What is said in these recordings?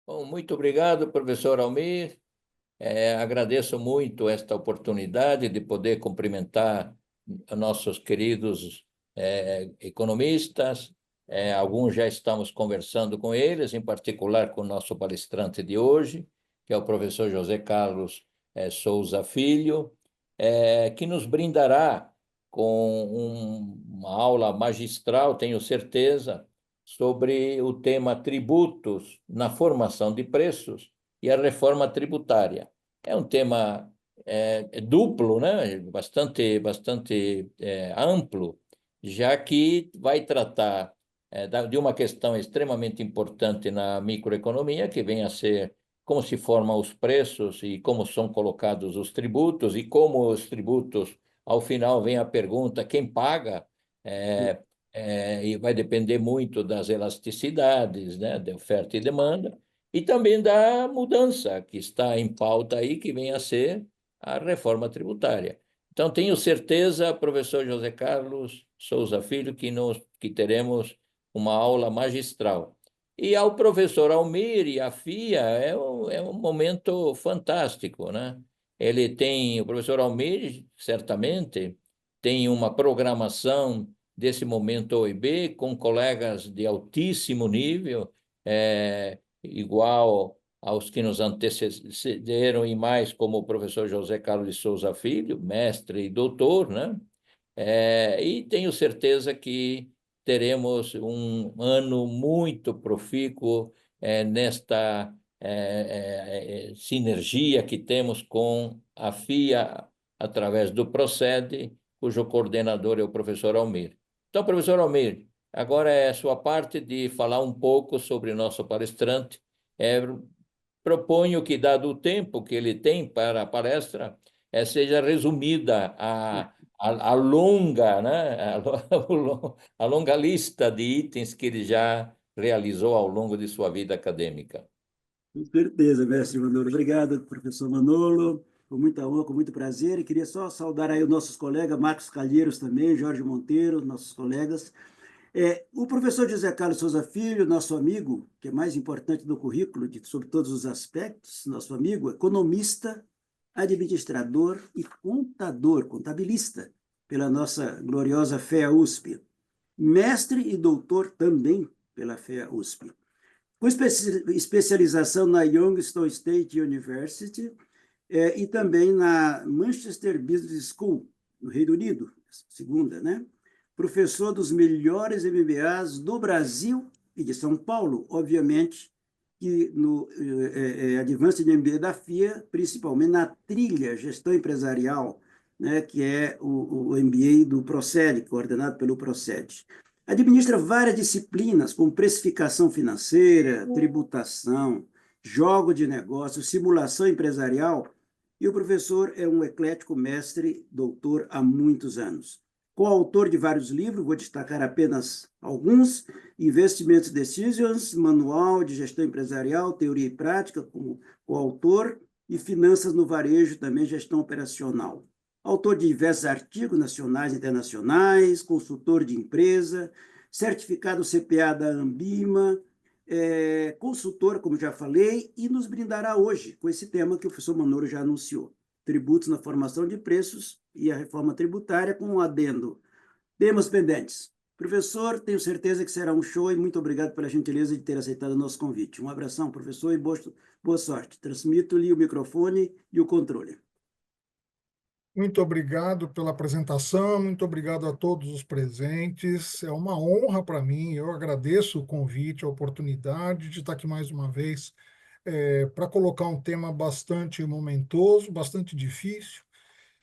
Bom, muito obrigado, professor Almir. Agradeço muito esta oportunidade de poder cumprimentar nossos queridos economistas. Alguns já estamos conversando com eles, em particular com o nosso palestrante de hoje, que é o professor José Carlos Souza Filho, que nos brindará com uma aula magistral, tenho certeza, sobre o tema tributos na formação de preços e a reforma tributária. É um tema duplo, né? Bastante amplo, já que vai tratar de uma questão extremamente importante na microeconomia, que vem a ser como se formam os preços e como são colocados os tributos, e como os tributos, ao final, vem a pergunta: quem paga? E vai depender muito das elasticidades, né, de oferta e demanda, e também da mudança que está em pauta aí, que vem a ser a reforma tributária. Então, tenho certeza, professor José Carlos Souza Filho, que teremos uma aula magistral. E ao professor Almir e à FIA, é um momento fantástico, né? O professor Almir, certamente, tem uma programação desse momento OIB com colegas de altíssimo nível, igual aos que nos antecederam e mais, como o professor José Carlos de Souza Filho, mestre e doutor, né? E tenho certeza que teremos um ano muito profícuo nesta sinergia que temos com a FIA através do Procede, cujo coordenador é o professor Almir. Então, professor Almir, agora é a sua parte de falar um pouco sobre o nosso palestrante. É, Proponho que, dado o tempo que ele tem para a palestra, seja resumida a longa, né? A longa lista de itens que ele já realizou ao longo de sua vida acadêmica. Com certeza, mestre Manolo. Obrigado, professor Manolo. Com muita honra, com muito prazer. E queria só saudar aí os nossos colegas, Marcos Calheiros também, Jorge Monteiro, nossos colegas. O professor José Carlos Souza Filho, nosso amigo, que é mais importante do currículo, sobre todos os aspectos, nosso amigo, economista, administrador e contador, contabilista, pela nossa gloriosa FEA USP. Mestre e doutor também pela FEA USP, com especialização na Youngstown State University e também na Manchester Business School, no Reino Unido, segunda, né? Professor dos melhores MBAs do Brasil e de São Paulo, obviamente, que no Advanced MBA da FIA, principalmente na trilha Gestão Empresarial, né, que é o MBA do Procede, coordenado pelo Procede. Administra várias disciplinas, como precificação financeira, tributação, jogo de negócios, simulação empresarial, e o professor é um eclético mestre, doutor há muitos anos. Coautor de vários livros, vou destacar apenas alguns: Investimentos Decisions, Manual de Gestão Empresarial, Teoria e Prática, como coautor, e Finanças no Varejo, também Gestão Operacional. Autor de diversos artigos nacionais e internacionais, consultor de empresa, certificado CPA da Ambima, consultor, como já falei, e nos brindará hoje com esse tema que o professor Manolo já anunciou: tributos na formação de preços e a reforma tributária, com um adendo: temas pendentes. Professor, tenho certeza que será um show e muito obrigado pela gentileza de ter aceitado o nosso convite. Um abração, professor, e boa sorte. Transmito-lhe o microfone e o controle. Muito obrigado pela apresentação, muito obrigado a todos os presentes. É uma honra para mim, eu agradeço o convite, a oportunidade de estar aqui mais uma vez para colocar um tema bastante momentoso, bastante difícil,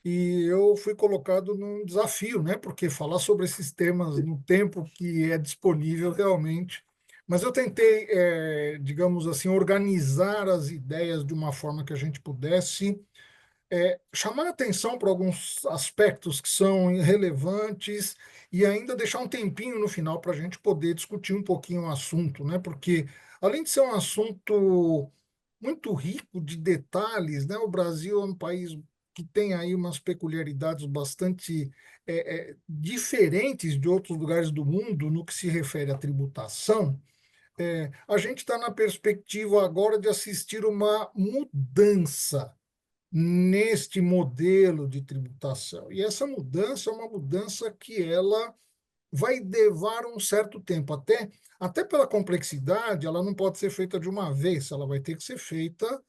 e eu fui colocado num desafio, né? Porque falar sobre esses temas no tempo que é disponível realmente. Mas eu tentei, digamos assim, organizar as ideias de uma forma que a gente pudesse chamar atenção para alguns aspectos que são relevantes e ainda deixar um tempinho no final para a gente poder discutir um pouquinho o assunto, né? Porque além de ser um assunto muito rico de detalhes, né? O Brasil é um país que tem aí umas peculiaridades bastante diferentes de outros lugares do mundo no que se refere à tributação. a gente está na perspectiva agora de assistir uma mudança neste modelo de tributação. E essa mudança é uma mudança que ela vai levar um certo tempo, até pela complexidade, ela não pode ser feita de uma vez, ela vai ter que ser feita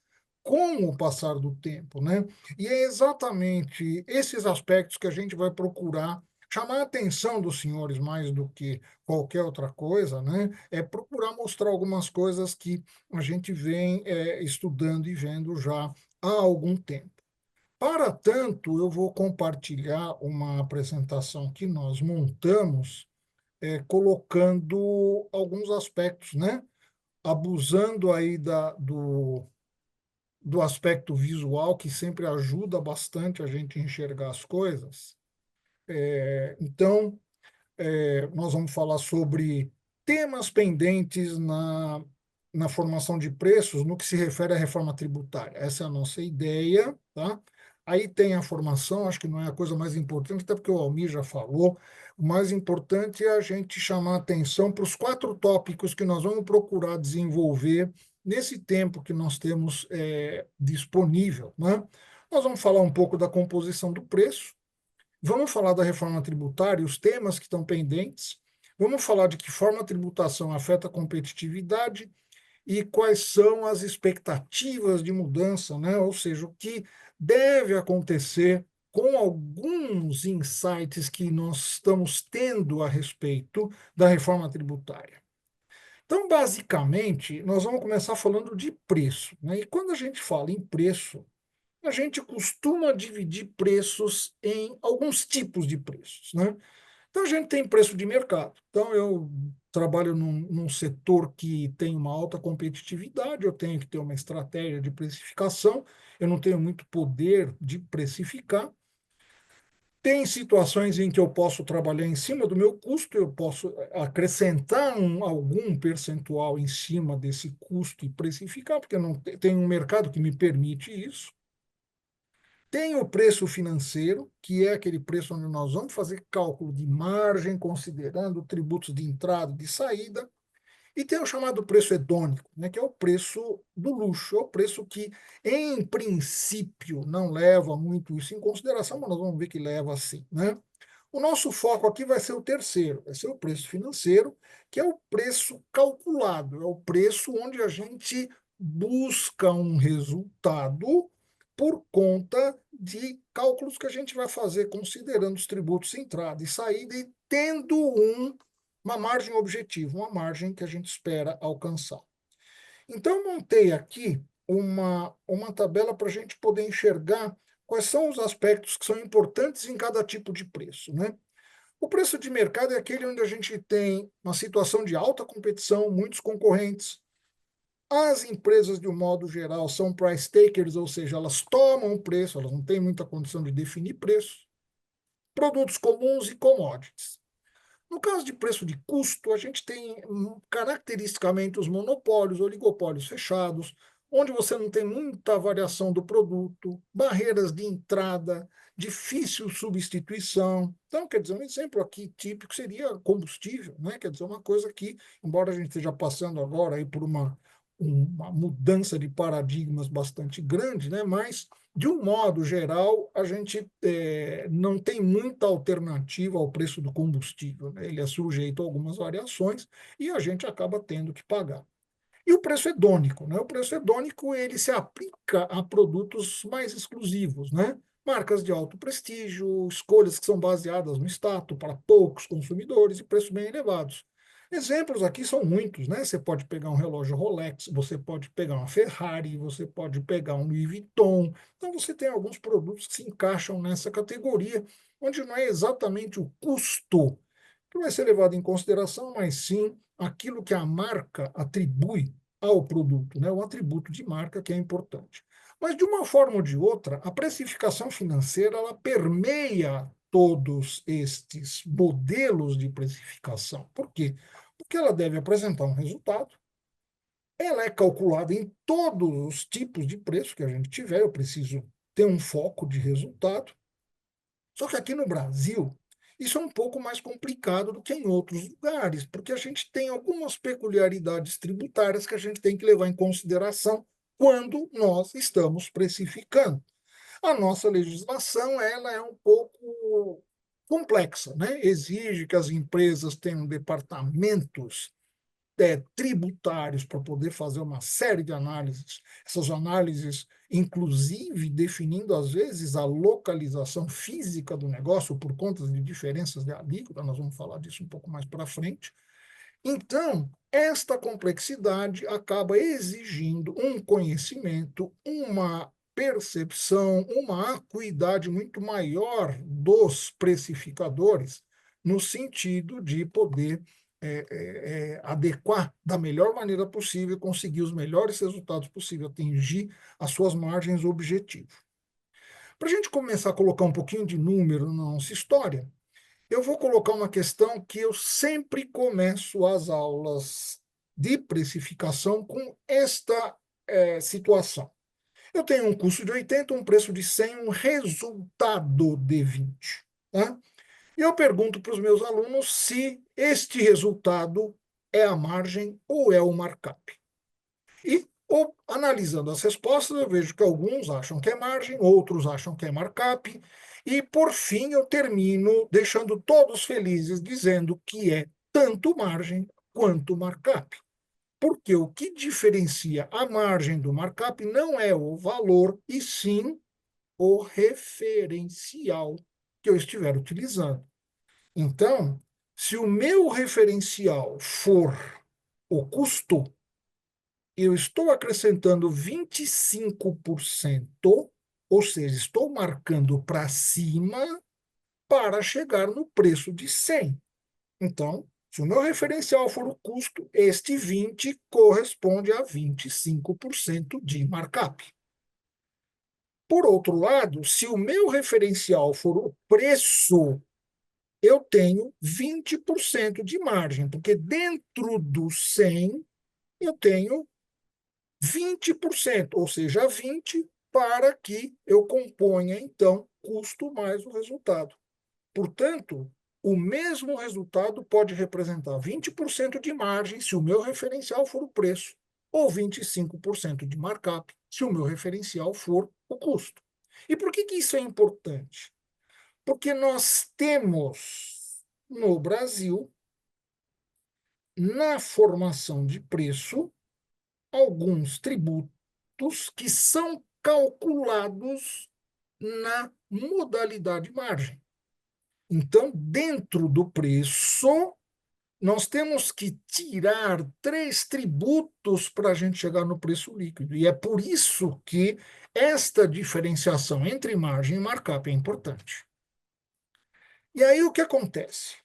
com o passar do tempo, né? E é exatamente esses aspectos que a gente vai procurar chamar a atenção dos senhores mais do que qualquer outra coisa, né? É procurar mostrar algumas coisas que a gente vem estudando e vendo já há algum tempo. Para tanto, eu vou compartilhar uma apresentação que nós montamos, colocando alguns aspectos, né? Abusando aí do aspecto visual, que sempre ajuda bastante a gente a enxergar as coisas. Então, nós vamos falar sobre temas pendentes na formação de preços no que se refere à reforma tributária. Essa é a nossa ideia, tá? Aí tem a formação, acho que não é a coisa mais importante, até porque o Almir já falou. O mais importante é a gente chamar atenção para os 4 tópicos que nós vamos procurar desenvolver nesse tempo que nós temos disponível, né? Nós vamos falar um pouco da composição do preço, vamos falar da reforma tributária, os temas que estão pendentes, vamos falar de que forma a tributação afeta a competitividade e quais são as expectativas de mudança, né? Ou seja, o que deve acontecer com alguns insights que nós estamos tendo a respeito da reforma tributária. Então, basicamente, nós vamos começar falando de preço, né? E quando a gente fala em preço, a gente costuma dividir preços em alguns tipos de preços, né? Então, a gente tem preço de mercado. Então, eu trabalho num setor que tem uma alta competitividade, eu tenho que ter uma estratégia de precificação, eu não tenho muito poder de precificar. Tem situações em que eu posso trabalhar em cima do meu custo, eu posso acrescentar algum percentual em cima desse custo e precificar, porque não tem um mercado que me permite isso. Tem o preço financeiro, que é aquele preço onde nós vamos fazer cálculo de margem, considerando tributos de entrada e de saída. E tem o chamado preço hedônico, né, que é o preço do luxo, é o preço que, em princípio, não leva muito isso em consideração, mas nós vamos ver que leva sim, né? O nosso foco aqui vai ser o terceiro, vai ser o preço financeiro, que é o preço calculado, é o preço onde a gente busca um resultado por conta de cálculos que a gente vai fazer considerando os tributos entrada e saída e tendo uma margem objetiva, uma margem que a gente espera alcançar. Então, eu montei aqui uma tabela para a gente poder enxergar quais são os aspectos que são importantes em cada tipo de preço, né? O preço de mercado é aquele onde a gente tem uma situação de alta competição, muitos concorrentes. As empresas, de um modo geral, são price takers, ou seja, elas tomam o preço, elas não têm muita condição de definir preço. Produtos comuns e commodities. No caso de preço de custo, a gente tem caracteristicamente os monopólios, oligopólios fechados, onde você não tem muita variação do produto, barreiras de entrada, difícil substituição. Então, quer dizer, um exemplo aqui típico seria combustível, né? Quer dizer, uma coisa que, embora a gente esteja passando agora aí por uma mudança de paradigmas bastante grande, né? Mas de um modo geral, a gente não tem muita alternativa ao preço do combustível, né? Ele é sujeito a algumas variações e a gente acaba tendo que pagar. E o preço hedônico, né? O preço hedônico ele se aplica a produtos mais exclusivos, né? Marcas de alto prestígio, escolhas que são baseadas no status para poucos consumidores e preços bem elevados. Exemplos aqui são muitos, né? Você pode pegar um relógio Rolex, você pode pegar uma Ferrari, você pode pegar um Louis Vuitton. Então você tem alguns produtos que se encaixam nessa categoria, onde não é exatamente o custo que vai ser levado em consideração, mas sim aquilo que a marca atribui ao produto, né? O atributo de marca que é importante. Mas, de uma forma ou de outra, a precificação financeira ela permeia todos estes modelos de precificação. Por quê? Porque ela deve apresentar um resultado, ela é calculada em todos os tipos de preço que a gente tiver, eu preciso ter um foco de resultado. Só que aqui no Brasil, Isso é um pouco mais complicado do que em outros lugares, porque a gente tem algumas peculiaridades tributárias que a gente tem que levar em consideração quando nós estamos precificando. A nossa legislação ela é um pouco complexa, né? Exige que as empresas tenham departamentos tributários para poder fazer uma série de análises. Essas análises, inclusive, definindo, às vezes, a localização física do negócio por conta de diferenças de alíquota, nós vamos falar disso um pouco mais para frente. Então, esta complexidade acaba exigindo um conhecimento, uma percepção, uma acuidade muito maior dos precificadores, no sentido de poder adequar da melhor maneira possível, conseguir os melhores resultados possíveis, atingir as suas margens objetivas. Para a gente começar a colocar um pouquinho de número na nossa história, eu vou colocar uma questão que eu sempre começo as aulas de precificação com esta situação. Eu tenho um custo de 80, um preço de 100, um resultado de 20. Tá? E eu pergunto para os meus alunos se este resultado é a margem ou é o markup. E, analisando as respostas, eu vejo que alguns acham que é margem, outros acham que é markup, e, por fim, eu termino deixando todos felizes, dizendo que é tanto margem quanto markup. Porque o que diferencia a margem do markup não é o valor, e sim o referencial que eu estiver utilizando. Então, se o meu referencial for o custo, eu estou acrescentando 25%, ou seja, estou marcando para cima para chegar no preço de 100. Então, se o meu referencial for o custo, este 20 corresponde a 25% de markup. Por outro lado, se o meu referencial for o preço, eu tenho 20% de margem, porque dentro do 100 eu tenho 20%, ou seja, 20 para que eu componha, então, custo mais o resultado. Portanto, o mesmo resultado pode representar 20% de margem se o meu referencial for o preço, ou 25% de markup se o meu referencial for o custo. E por que isso é importante? Porque nós temos no Brasil, na formação de preço, alguns tributos que são calculados na modalidade margem. Então, dentro do preço, nós temos que tirar 3 tributos para a gente chegar no preço líquido. E é por isso que esta diferenciação entre margem e markup é importante. E aí o que acontece?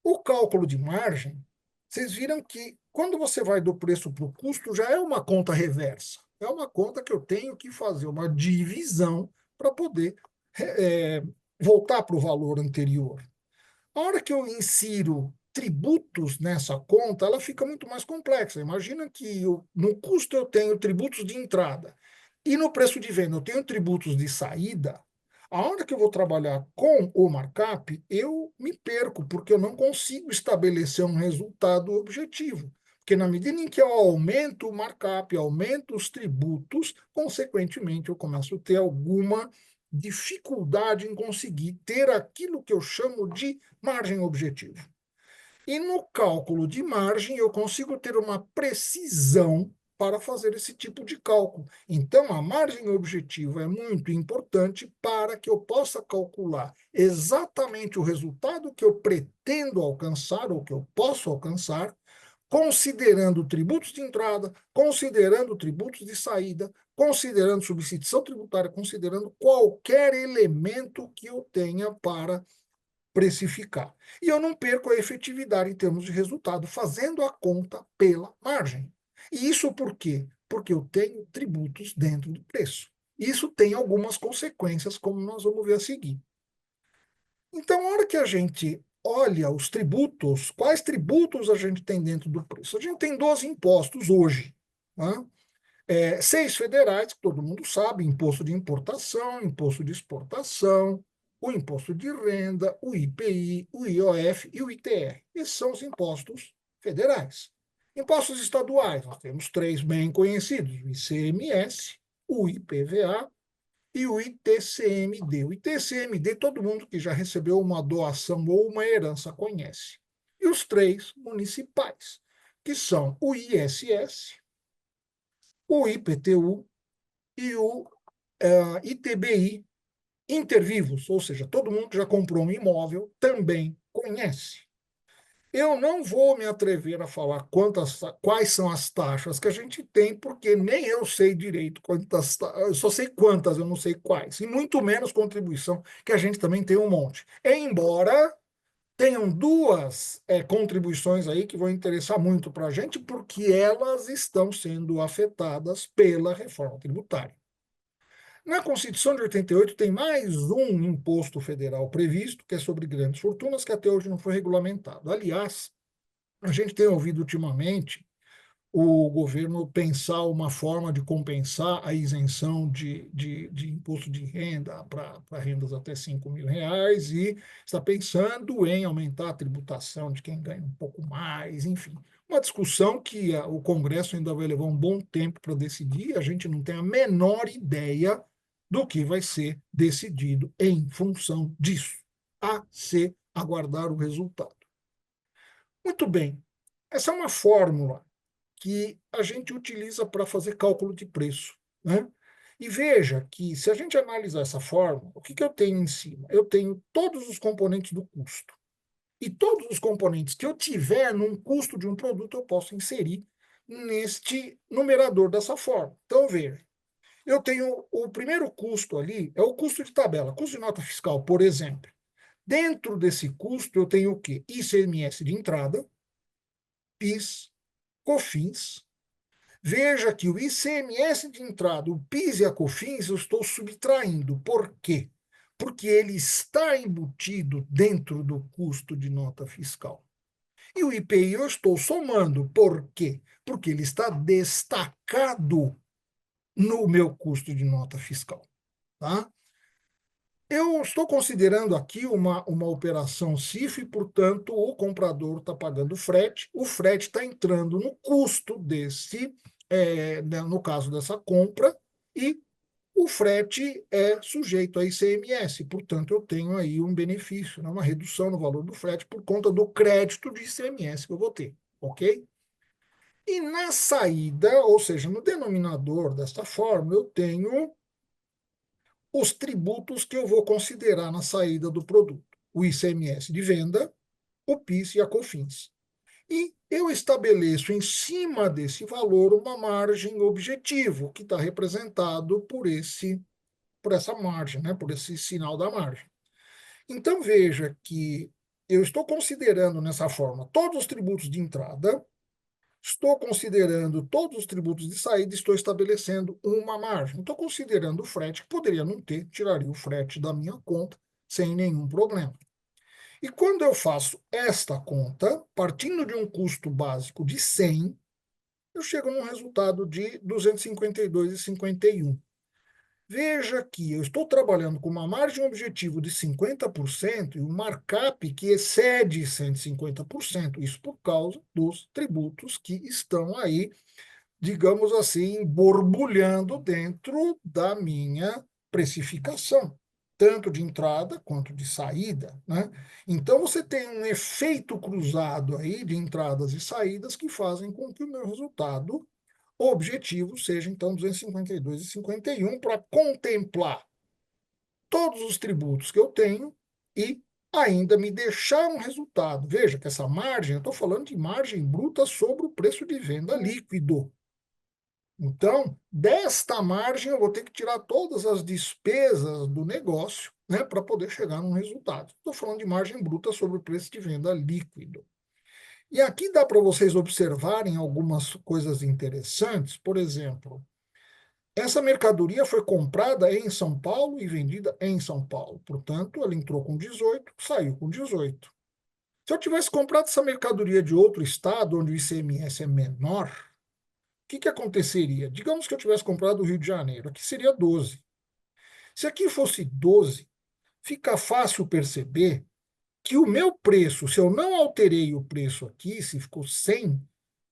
O cálculo de margem, vocês viram que quando você vai do preço para o custo, já é uma conta reversa. É uma conta que eu tenho que fazer uma divisão para poder voltar para o valor anterior. A hora que eu insiro tributos nessa conta, ela fica muito mais complexa. Imagina que no custo eu tenho tributos de entrada e no preço de venda eu tenho tributos de saída. A hora que eu vou trabalhar com o markup, eu me perco, porque eu não consigo estabelecer um resultado objetivo. Porque na medida em que eu aumento o markup, aumento os tributos, consequentemente eu começo a ter alguma dificuldade em conseguir ter aquilo que eu chamo de margem objetiva. E no cálculo de margem, eu consigo ter uma precisão para fazer esse tipo de cálculo. Então, a margem objetiva é muito importante para que eu possa calcular exatamente o resultado que eu pretendo alcançar ou que eu posso alcançar, considerando tributos de entrada, considerando tributos de saída, considerando substituição tributária, considerando qualquer elemento que eu tenha para precificar. E eu não perco a efetividade em termos de resultado, fazendo a conta pela margem. E isso por quê? Porque eu tenho tributos dentro do preço. Isso tem algumas consequências, como nós vamos ver a seguir. Então, a hora que a gente olha os tributos, quais tributos a gente tem dentro do preço? A gente tem 12 impostos hoje. Né? 6 federais, que todo mundo sabe: imposto de importação, imposto de exportação, o imposto de renda, o IPI, o IOF e o ITR. Esses são os impostos federais. Impostos estaduais, nós temos três bem conhecidos: o ICMS, o IPVA e o ITCMD. O ITCMD, todo mundo que já recebeu uma doação ou uma herança conhece. E os três municipais, que são o ISS, o IPTU e o ITBI intervivos, ou seja, todo mundo que já comprou um imóvel também conhece. Eu não vou me atrever a falar quais são as taxas que a gente tem, porque nem eu sei direito quantas, eu só sei quantas, eu não sei quais, e muito menos contribuição, que a gente também tem um monte. Embora tenham duas contribuições aí que vão interessar muito para a gente, porque elas estão sendo afetadas pela reforma tributária. Na Constituição de 88 tem mais um imposto federal previsto, que é sobre grandes fortunas, que até hoje não foi regulamentado. Aliás, a gente tem ouvido ultimamente o governo pensar uma forma de compensar a isenção de imposto de renda para rendas até R$ 5.000 e está pensando em aumentar a tributação de quem ganha um pouco mais, enfim. Uma discussão que o Congresso ainda vai levar um bom tempo para decidir, a gente não tem a menor ideia do que vai ser decidido em função disso, a se aguardar o resultado. Muito bem, essa é uma fórmula que a gente utiliza para fazer cálculo de preço, né? E veja que, se a gente analisar essa fórmula, o que, que eu tenho em cima? Eu tenho todos os componentes do custo. E todos os componentes que eu tiver num custo de um produto, eu posso inserir neste numerador dessa forma. Então, veja, eu tenho o primeiro custo ali, é o custo de tabela, custo de nota fiscal, por exemplo. Dentro desse custo, eu tenho o quê? ICMS de entrada, PIS, COFINS. Veja que o ICMS de entrada, o PIS e a COFINS, eu estou subtraindo. Por quê? Porque ele está embutido dentro do custo de nota fiscal. E o IPI eu estou somando. Por quê? Porque ele está destacado no meu custo de nota fiscal. Tá? Eu estou considerando aqui uma operação CIF, portanto, o comprador está pagando frete, o frete está entrando no custo desse, no caso dessa compra, e o frete é sujeito a ICMS, portanto, eu tenho aí um benefício, né, uma redução no valor do frete por conta do crédito de ICMS que eu vou ter, ok? E na saída, ou seja, no denominador desta forma, eu tenho os tributos que eu vou considerar na saída do produto: o ICMS de venda, o PIS e a COFINS. E eu estabeleço em cima desse valor uma margem objetivo, que está representado por essa margem, né, por esse sinal da margem. Então veja que eu estou considerando nessa forma todos os tributos de entrada, estou considerando todos os tributos de saída, estou estabelecendo uma margem. Estou considerando o frete, que poderia não ter, tiraria o frete da minha conta sem nenhum problema. E quando eu faço esta conta, partindo de um custo básico de 100, eu chego num resultado de 252,51. Veja que eu estou trabalhando com uma margem objetivo de 50% e um markup que excede 150%, isso por causa dos tributos que estão aí, digamos assim, borbulhando dentro da minha precificação, tanto de entrada quanto de saída, né? Então você tem um efeito cruzado aí de entradas e saídas que fazem com que o meu resultado o objetivo seja, então, 252,51 para contemplar todos os tributos que eu tenho e ainda me deixar um resultado. Veja que essa margem, eu estou falando de margem bruta sobre o preço de venda líquido. Então, desta margem, eu vou ter que tirar todas as despesas do negócio, né, para poder chegar num resultado. Estou falando de margem bruta sobre o preço de venda líquido. E aqui dá para vocês observarem algumas coisas interessantes. Por exemplo, essa mercadoria foi comprada em São Paulo e vendida em São Paulo. Portanto, ela entrou com 18, saiu com 18. Se eu tivesse comprado essa mercadoria de outro estado, onde o ICMS é menor, o que aconteceria? Digamos que eu tivesse comprado do Rio de Janeiro, aqui seria 12. Se aqui fosse 12, fica fácil perceber que o meu preço, se eu não alterei o preço aqui, se ficou 100,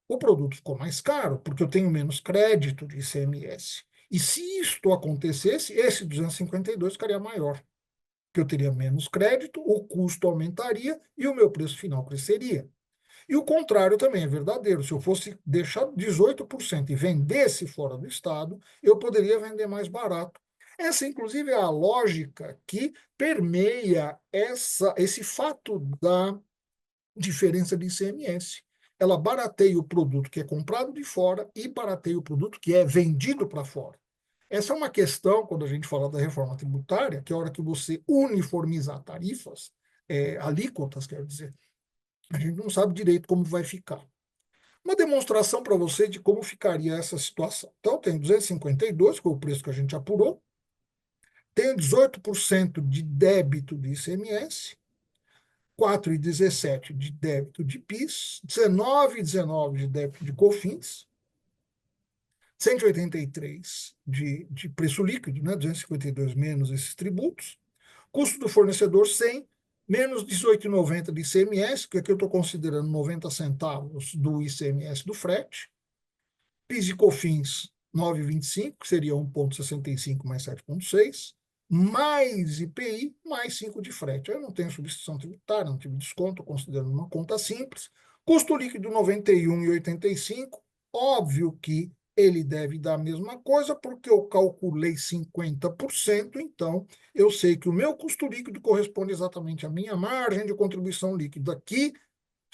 o produto ficou mais caro, porque eu tenho menos crédito de ICMS. E se isto acontecesse, esse 252 ficaria maior, porque eu teria menos crédito, o custo aumentaria e o meu preço final cresceria. E o contrário também é verdadeiro. Se eu fosse deixar 18% e vendesse fora do estado, eu poderia vender mais barato. Essa, inclusive, é a lógica que permeia esse fato da diferença de ICMS. Ela barateia o produto que é comprado de fora e barateia o produto que é vendido para fora. Essa é uma questão, quando a gente fala da reforma tributária, que é a hora que você uniformizar tarifas, alíquotas, quer dizer, a gente não sabe direito como vai ficar. Uma demonstração para você de como ficaria essa situação. Então, tem 252, que é o preço que a gente apurou, tem 18% de débito de ICMS, 4,17 de débito de PIS, 19,19 de débito de COFINS, 183 de preço líquido, né, 252 menos esses tributos, custo do fornecedor 100, menos 18,90 de ICMS, que aqui eu estou considerando 90 centavos do ICMS do frete, PIS e COFINS 9,25, que seria 1,65 mais 7,6, mais IPI, mais 5 de frete. Eu não tenho substituição tributária, não tive desconto, considerando uma conta simples. Custo líquido 91,85. Óbvio que ele deve dar a mesma coisa, porque eu calculei 50%, então eu sei que o meu custo líquido corresponde exatamente à minha margem de contribuição líquida aqui,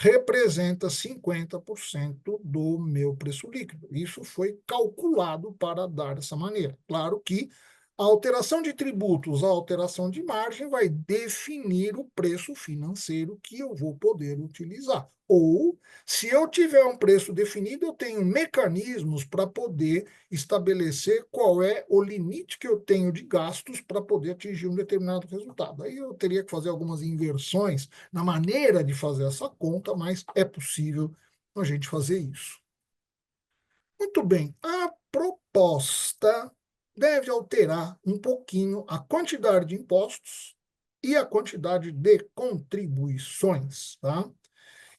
representa 50% do meu preço líquido. Isso foi calculado para dar dessa maneira. Claro que a alteração de tributos, a alteração de margem vai definir o preço financeiro que eu vou poder utilizar. Ou, se eu tiver um preço definido, eu tenho mecanismos para poder estabelecer qual é o limite que eu tenho de gastos para poder atingir um determinado resultado. Aí eu teria que fazer algumas inversões na maneira de fazer essa conta, mas é possível a gente fazer isso. Muito bem, a proposta deve alterar um pouquinho a quantidade de impostos e a quantidade de contribuições, tá?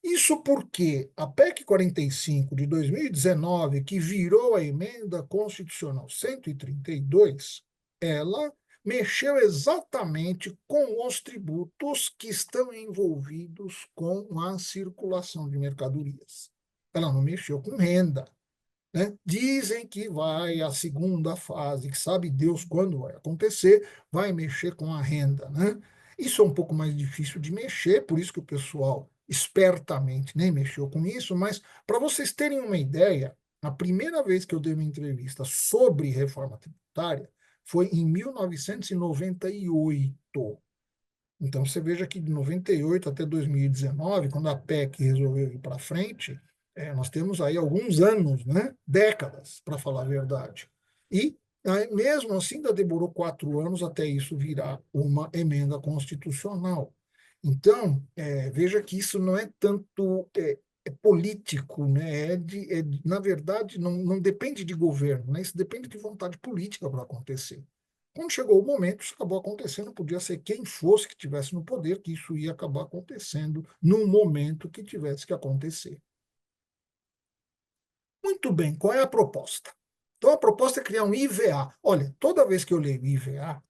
Isso porque a PEC 45 de 2019, que virou a emenda constitucional 132, ela mexeu exatamente com os tributos que estão envolvidos com a circulação de mercadorias. Ela não mexeu com renda, né? Dizem que vai a segunda fase, que sabe Deus quando vai acontecer, vai mexer com a renda, né? Isso é um pouco mais difícil de mexer, por isso que o pessoal espertamente nem mexeu com isso, mas para vocês terem uma ideia, a primeira vez que eu dei uma entrevista sobre reforma tributária foi em 1998. Então, você veja que de 98 até 2019, quando a PEC resolveu ir para frente, nós temos aí alguns anos, né? Décadas, para falar a verdade. E, mesmo assim, ainda demorou 4 anos até isso virar uma emenda constitucional. Então, veja que isso não é tanto político, né? Na verdade, não depende de governo, né? Isso depende de vontade política para acontecer. Quando chegou o momento, isso acabou acontecendo, podia ser quem fosse que tivesse no poder, que isso ia acabar acontecendo no momento que tivesse que acontecer. Muito bem, qual é a proposta? Então, a proposta é criar um IVA. Olha, toda vez que eu leio IVA,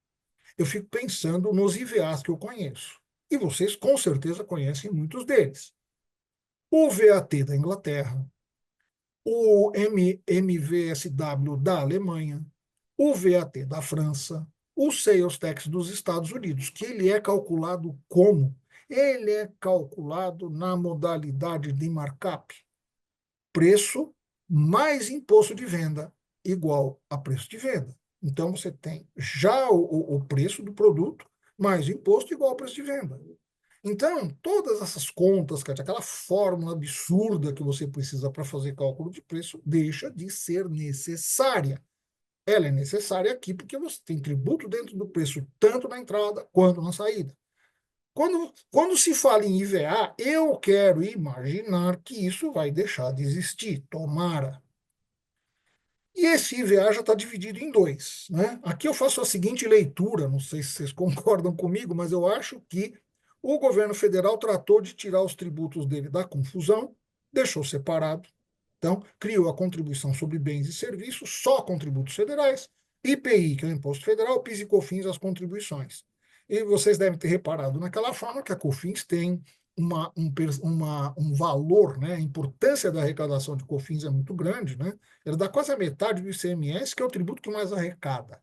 eu fico pensando nos IVAs que eu conheço. E vocês, com certeza, conhecem muitos deles. O VAT da Inglaterra, o MVSW da Alemanha, o VAT da França, o Sales Tax dos Estados Unidos, que ele é calculado como? Ele é calculado na modalidade de markup. Preço mais imposto de venda igual a preço de venda. Então, você tem já o preço do produto mais imposto igual ao preço de venda. Então, todas essas contas, aquela fórmula absurda que você precisa para fazer cálculo de preço, deixa de ser necessária. Ela é necessária aqui porque você tem tributo dentro do preço, tanto na entrada quanto na saída. Quando se fala em IVA, eu quero imaginar que isso vai deixar de existir, tomara. E esse IVA já está dividido em dois, né? Aqui eu faço a seguinte leitura, não sei se vocês concordam comigo, mas eu acho que o governo federal tratou de tirar os tributos dele da confusão, deixou separado, então criou a contribuição sobre bens e serviços, só contributos federais, IPI, que é o Imposto Federal, PIS e COFINS, as contribuições. E vocês devem ter reparado naquela forma que a COFINS tem um valor, né? A importância da arrecadação de COFINS é muito grande, né? Ela dá quase a metade do ICMS, que é o tributo que mais arrecada.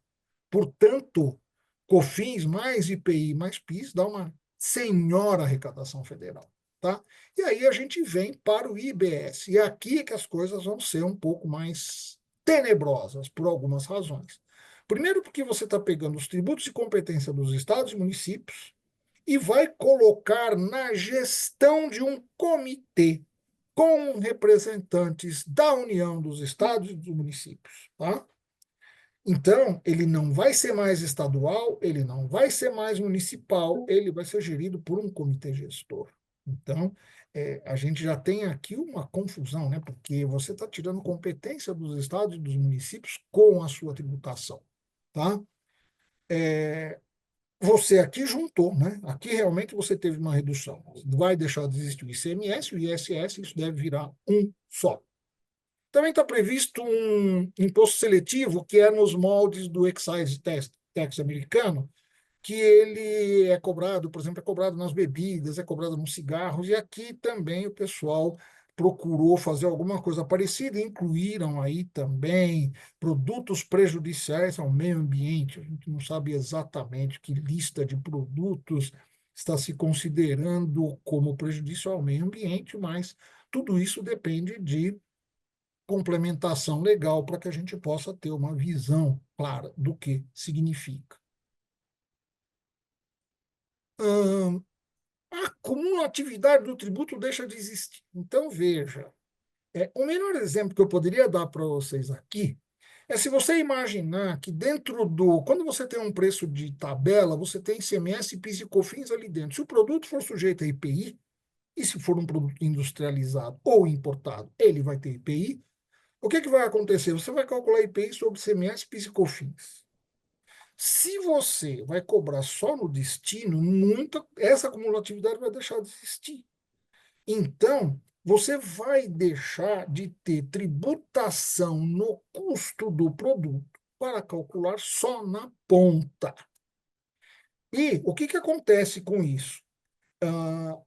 Portanto, COFINS mais IPI mais PIS dá uma senhora arrecadação federal. Tá? E aí a gente vem para o IBS. E aqui é que as coisas vão ser um pouco mais tenebrosas, por algumas razões. Primeiro, porque você está pegando os tributos de competência dos estados e municípios e vai colocar na gestão de um comitê com representantes da União dos Estados e dos municípios. Tá? Então, ele não vai ser mais estadual, ele não vai ser mais municipal, ele vai ser gerido por um comitê gestor. Então, a gente já tem aqui uma confusão, né? Porque você está tirando competência dos estados e dos municípios com a sua tributação. Tá? Você aqui juntou, né? Aqui realmente você teve uma redução. Vai deixar de existir o ICMS, o ISS, isso deve virar um só. Também está previsto um imposto seletivo que é nos moldes do excise tax americano, que ele é cobrado, por exemplo, é cobrado nas bebidas, é cobrado nos cigarros, e aqui também o pessoal procurou fazer alguma coisa parecida, e incluíram aí também produtos prejudiciais ao meio ambiente. A gente não sabe exatamente que lista de produtos está se considerando como prejudicial ao meio ambiente, mas tudo isso depende de complementação legal para que a gente possa ter uma visão clara do que significa. A cumulatividade do tributo deixa de existir. Então, veja, o melhor exemplo que eu poderia dar para vocês aqui é se você imaginar que dentro do... Quando você tem um preço de tabela, você tem ICMS, PIS e COFINS ali dentro. Se o produto for sujeito a IPI, e se for um produto industrializado ou importado, ele vai ter IPI, o que vai acontecer? Você vai calcular IPI sobre ICMS, PIS e COFINS. Se você vai cobrar só no destino, essa acumulatividade vai deixar de existir. Então, você vai deixar de ter tributação no custo do produto para calcular só na ponta. E o que acontece com isso?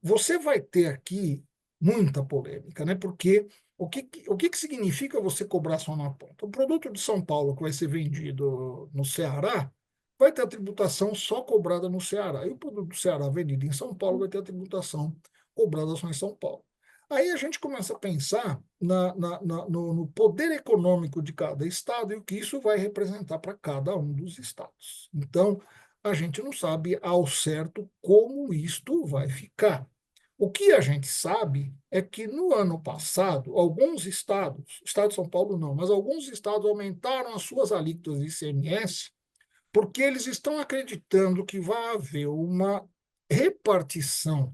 Você vai ter aqui muita polêmica, né? Porque o que significa você cobrar só na ponta? O produto de São Paulo que vai ser vendido no Ceará vai ter a tributação só cobrada no Ceará. E o produto do Ceará vendido em São Paulo vai ter a tributação cobrada só em São Paulo. Aí a gente começa a pensar no poder econômico de cada estado e o que isso vai representar para cada um dos estados. Então, a gente não sabe ao certo como isto vai ficar. O que a gente sabe é que no ano passado, alguns estados, estado de São Paulo não, mas alguns estados aumentaram as suas alíquotas de ICMS porque eles estão acreditando que vai haver uma repartição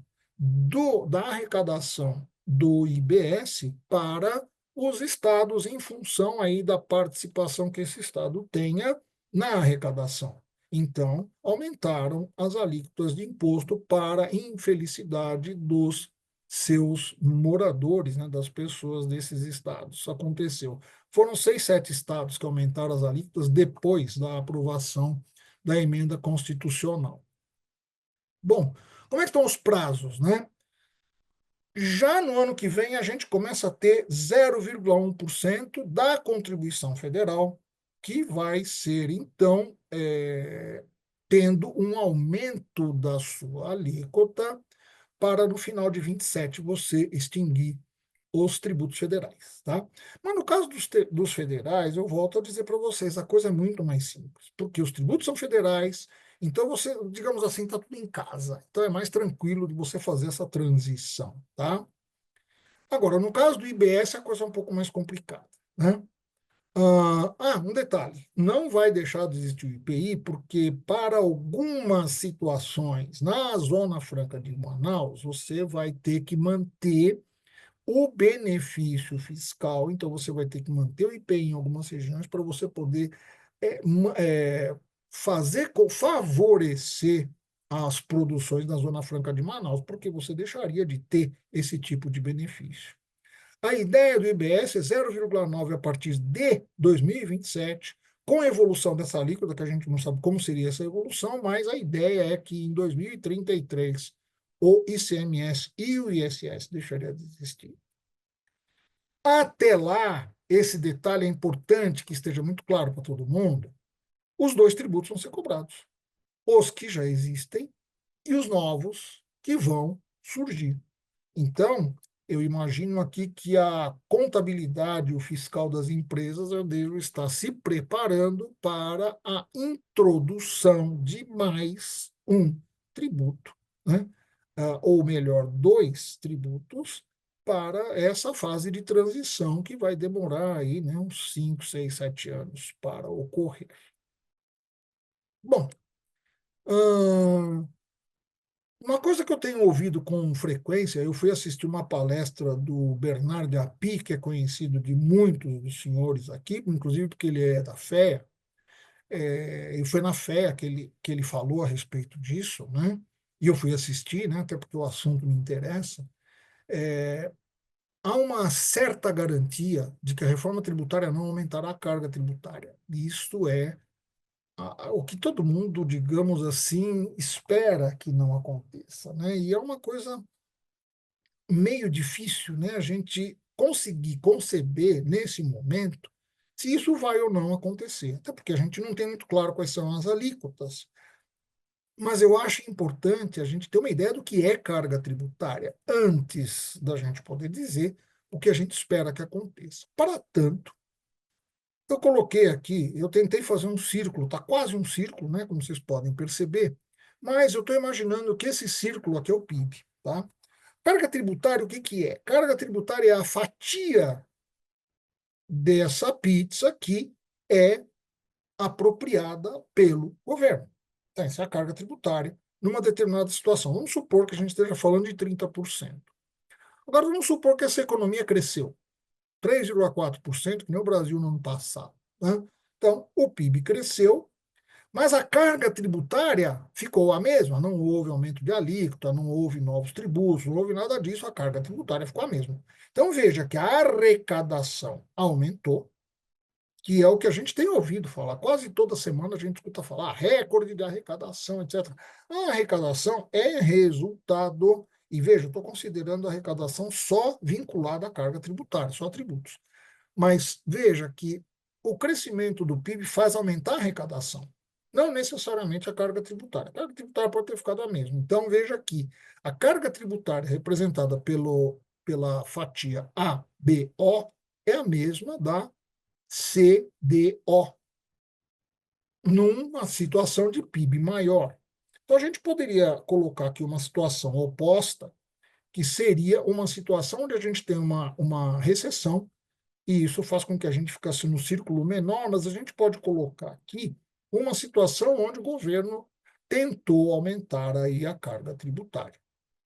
da arrecadação do IBS para os estados em função aí da participação que esse estado tenha na arrecadação. Então, aumentaram as alíquotas de imposto para a infelicidade dos seus moradores, né, das pessoas desses estados. Isso aconteceu. Foram 6, 7 estados que aumentaram as alíquotas depois da aprovação da emenda constitucional. Bom, como é que estão os prazos, né? Já no ano que vem, a gente começa a ter 0,1% da contribuição federal, que vai ser, então, tendo um aumento da sua alíquota para, no final de 27, você extinguir os tributos federais. Tá? Mas no caso dos federais, eu volto a dizer para vocês, a coisa é muito mais simples, porque os tributos são federais, então você, digamos assim, está tudo em casa. Então é mais tranquilo de você fazer essa transição. Tá? Agora, no caso do IBS, a coisa é um pouco mais complicada. Né? Um detalhe, não vai deixar de existir o IPI, porque para algumas situações na Zona Franca de Manaus, você vai ter que manter o benefício fiscal, então você vai ter que manter o IPI em algumas regiões para você poder favorecer as produções na Zona Franca de Manaus, porque você deixaria de ter esse tipo de benefício. A ideia do IBS é 0,9 a partir de 2027, com a evolução dessa alíquota, que a gente não sabe como seria essa evolução, mas a ideia é que em 2033 o ICMS e o ISS deixariam de existir. Até lá, esse detalhe é importante que esteja muito claro para todo mundo, os dois tributos vão ser cobrados. Os que já existem e os novos que vão surgir. Então, eu imagino aqui que a contabilidade, o fiscal das empresas, já deve estar se preparando para a introdução de mais um tributo, né? Ou melhor, dois tributos, para essa fase de transição que vai demorar aí, né, uns 5, 6, 7 anos para ocorrer. Bom, uma coisa que eu tenho ouvido com frequência, eu fui assistir uma palestra do Bernard Api, que é conhecido de muitos dos senhores aqui, inclusive porque ele é da FEA, e foi na FEA que ele falou a respeito disso, né? E eu fui assistir, né, até porque o assunto me interessa. Há uma certa garantia de que a reforma tributária não aumentará a carga tributária. Isso é o que todo mundo, digamos assim, espera que não aconteça, né? E é uma coisa meio difícil, né, a gente conseguir conceber nesse momento se isso vai ou não acontecer, até porque a gente não tem muito claro quais são as alíquotas. Mas eu acho importante a gente ter uma ideia do que é carga tributária antes da gente poder dizer o que a gente espera que aconteça. Para tanto, eu coloquei aqui, eu tentei fazer um círculo, está quase um círculo, né, como vocês podem perceber, mas eu estou imaginando que esse círculo aqui é o PIB, tá? Carga tributária, o que que é? Carga tributária é a fatia dessa pizza que é apropriada pelo governo. Então, essa é a carga tributária numa determinada situação. Vamos supor que a gente esteja falando de 30%. Agora, vamos supor que essa economia cresceu 3,4%, que nem o Brasil no ano passado, né? Então, o PIB cresceu, mas a carga tributária ficou a mesma, não houve aumento de alíquota, não houve novos tributos, não houve nada disso, a carga tributária ficou a mesma. Então veja que a arrecadação aumentou, que é o que a gente tem ouvido falar. Quase toda semana a gente escuta falar recorde de arrecadação, etc. A arrecadação é resultado, e veja, eu estou considerando a arrecadação só vinculada à carga tributária, só tributos. Mas veja que o crescimento do PIB faz aumentar a arrecadação, não necessariamente a carga tributária. A carga tributária pode ter ficado a mesma. Então, veja aqui, a carga tributária representada pela fatia ABO é a mesma da CDO, numa situação de PIB maior. Então, a gente poderia colocar aqui uma situação oposta, que seria uma situação onde a gente tem uma recessão, e isso faz com que a gente ficasse no círculo menor, mas a gente pode colocar aqui uma situação onde o governo tentou aumentar aí a carga tributária.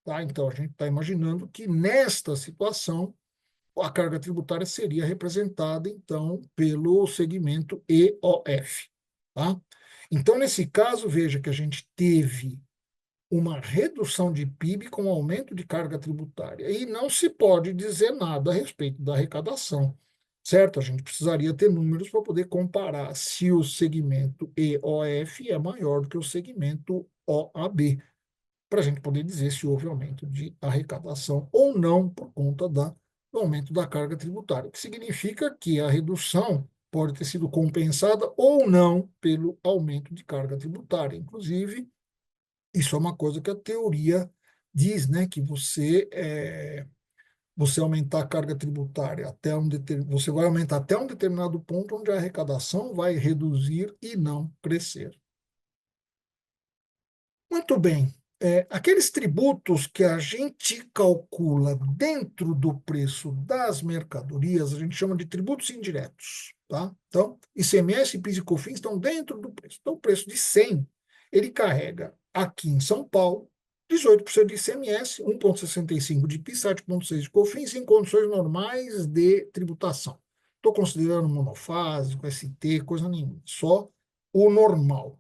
Tá? Então, a gente está imaginando que nesta situação a carga tributária seria representada, então, pelo segmento EOF. Tá? Então, nesse caso, veja que a gente teve uma redução de PIB com aumento de carga tributária. E não se pode dizer nada a respeito da arrecadação, certo? A gente precisaria ter números para poder comparar se o segmento EOF é maior do que o segmento OAB, para a gente poder dizer se houve aumento de arrecadação ou não por conta do aumento da carga tributária, o que significa que a redução pode ter sido compensada ou não pelo aumento de carga tributária. Inclusive, isso é uma coisa que a teoria diz, né, que você aumentar a carga tributária você vai aumentar até um determinado ponto onde a arrecadação vai reduzir e não crescer. Muito bem. Aqueles tributos que a gente calcula dentro do preço das mercadorias, a gente chama de tributos indiretos, tá? Então, ICMS, PIS e COFINS estão dentro do preço. Então, o preço de 100, ele carrega aqui em São Paulo 18% de ICMS, 1,65% de PIS, 7,6% de COFINS em condições normais de tributação. Estou considerando monofásico, ST, coisa nenhuma, só o normal.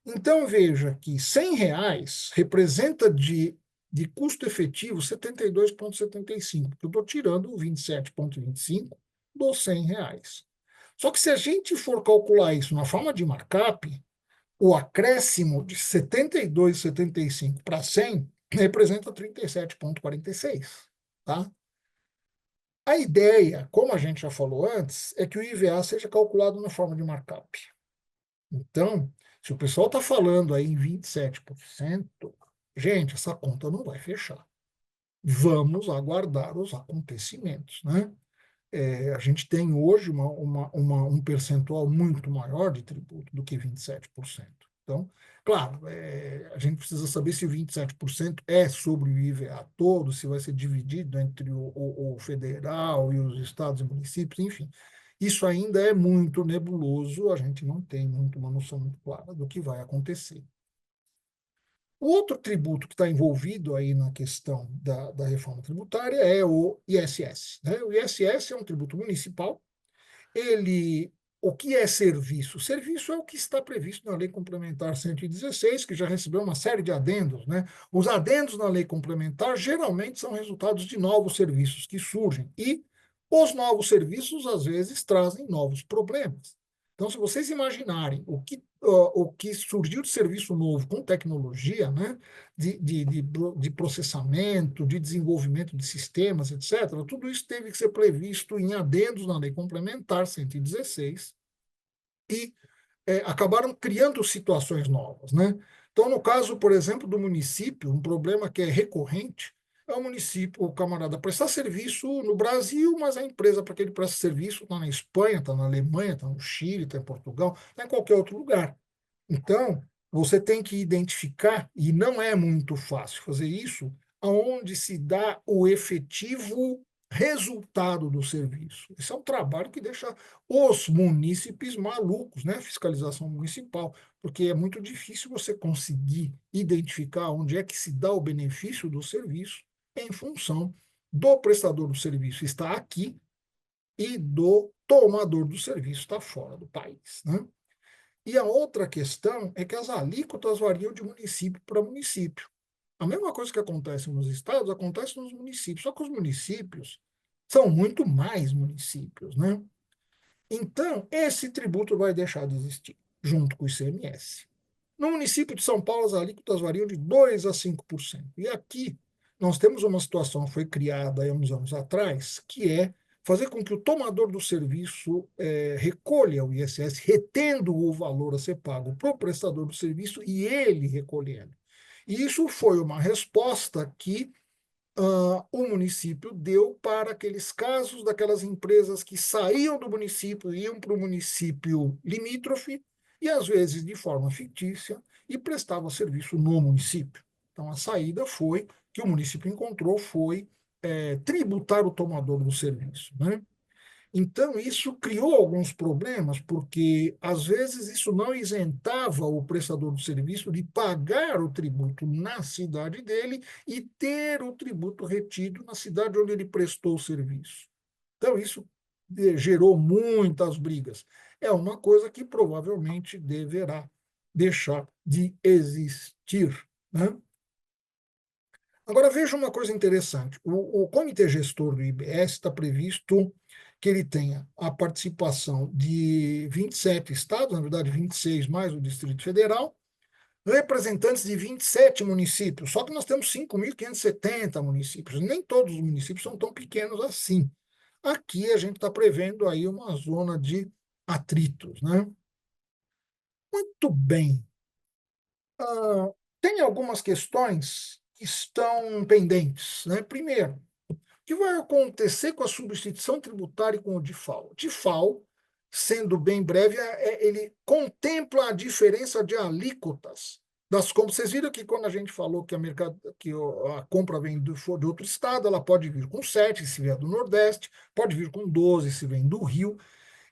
Então, veja que R$ 100 representa de custo efetivo 72,75, porque eu estou tirando o 27,25 dos R$ 100. Só que se a gente for calcular isso na forma de markup, o acréscimo de 72,75 para 100 representa 37,46, tá? A ideia, como a gente já falou antes, é que o IVA seja calculado na forma de markup. Então, se o pessoal está falando aí em 27%, gente, essa conta não vai fechar. Vamos aguardar os acontecimentos, né? A gente tem hoje um percentual muito maior de tributo do que 27%. Então, claro, a gente precisa saber se 27% é sobre o IVA todo, se vai ser dividido entre o federal e os estados e municípios, enfim. Isso ainda é muito nebuloso, a gente não tem muito uma noção muito clara do que vai acontecer. O outro tributo que está envolvido aí na questão da reforma tributária é o ISS, né? O ISS é um tributo municipal. O que é serviço? Serviço é o que está previsto na Lei Complementar 116, que já recebeu uma série de adendos, né? Os adendos na Lei Complementar geralmente são resultados de novos serviços que surgem, e os novos serviços, às vezes, trazem novos problemas. Então, se vocês imaginarem o que surgiu de serviço novo com tecnologia, né, de processamento, de desenvolvimento de sistemas, etc., tudo isso teve que ser previsto em adendos na Lei Complementar 116 e acabaram criando situações novas, né? Então, no caso, por exemplo, do município, um problema que é recorrente é o município, o camarada prestar serviço no Brasil, mas a empresa para que ele preste serviço está na Espanha, está na Alemanha, está no Chile, está em Portugal, está em qualquer outro lugar. Então, você tem que identificar, e não é muito fácil fazer isso, aonde se dá o efetivo resultado do serviço. Esse é um trabalho que deixa os munícipes malucos, né? Fiscalização municipal, porque é muito difícil você conseguir identificar onde é que se dá o benefício do serviço em função do prestador do serviço estar aqui e do tomador do serviço estar fora do país, né? E a outra questão é que as alíquotas variam de município para município. A mesma coisa que acontece nos estados acontece nos municípios, só que os municípios são muito mais municípios, né? Então, esse tributo vai deixar de existir, junto com o ICMS. No município de São Paulo, as alíquotas variam de 2% a 5%. E aqui, nós temos uma situação que foi criada há uns anos atrás, que é fazer com que o tomador do serviço recolha o ISS, retendo o valor a ser pago para o prestador do serviço e ele recolhendo. E isso foi uma resposta que o município deu para aqueles casos daquelas empresas que saíam do município, iam para o município limítrofe, e às vezes de forma fictícia, e prestavam serviço no município. Então, a saída foi, que o município encontrou, foi tributar o tomador do serviço, né? Então, isso criou alguns problemas, porque, às vezes, isso não isentava o prestador do serviço de pagar o tributo na cidade dele e ter o tributo retido na cidade onde ele prestou o serviço. Então, isso gerou muitas brigas. É uma coisa que provavelmente deverá deixar de existir, né? Agora, veja uma coisa interessante. O comitê gestor do IBS está previsto que ele tenha a participação de 27 estados, na verdade 26 mais o Distrito Federal, representantes de 27 municípios, só que nós temos 5.570 municípios, nem todos os municípios são tão pequenos assim. Aqui a gente está prevendo aí uma zona de atritos, né? Muito bem. Tem algumas questões que estão pendentes, né? Primeiro, o que vai acontecer com a substituição tributária e com o DIFAL? O DIFAL, sendo bem breve, ele contempla a diferença de alíquotas das compras. Vocês viram que quando a gente falou que a compra vem de outro estado, ela pode vir com 7, se vier do Nordeste, pode vir com 12, se vem do Rio.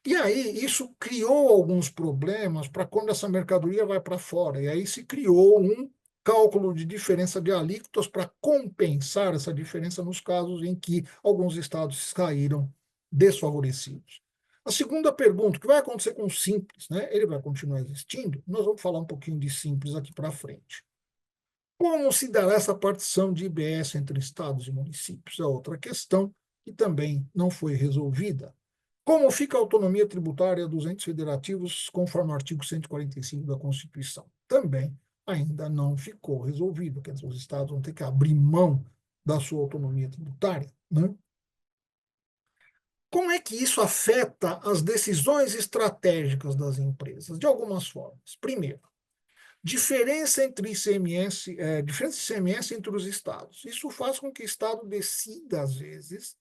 E aí isso criou alguns problemas para quando essa mercadoria vai para fora. E aí se criou um cálculo de diferença de alíquotas para compensar essa diferença nos casos em que alguns estados caíram desfavorecidos. A segunda pergunta, o que vai acontecer com o Simples? Né? Ele vai continuar existindo? Nós vamos falar um pouquinho de Simples aqui para frente. Como se dará essa partição de IBS entre estados e municípios? É outra questão que também não foi resolvida. Como fica a autonomia tributária dos entes federativos, conforme o artigo 145 da Constituição? Também ainda não ficou resolvido. Quer dizer, os estados vão ter que abrir mão da sua autonomia tributária, né? Como é que isso afeta as decisões estratégicas das empresas? De algumas formas. Primeiro, diferença entre ICMS, diferença de ICMS entre os estados. Isso faz com que o estado decida, às vezes,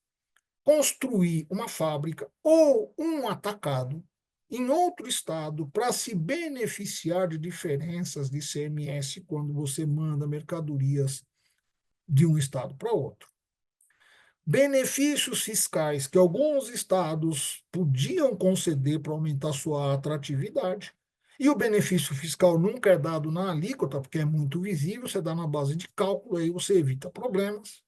construir uma fábrica ou um atacado em outro estado para se beneficiar de diferenças de ICMS quando você manda mercadorias de um estado para outro. Benefícios fiscais que alguns estados podiam conceder para aumentar sua atratividade. E o benefício fiscal nunca é dado na alíquota, porque é muito visível, você dá na base de cálculo, aí você evita problemas.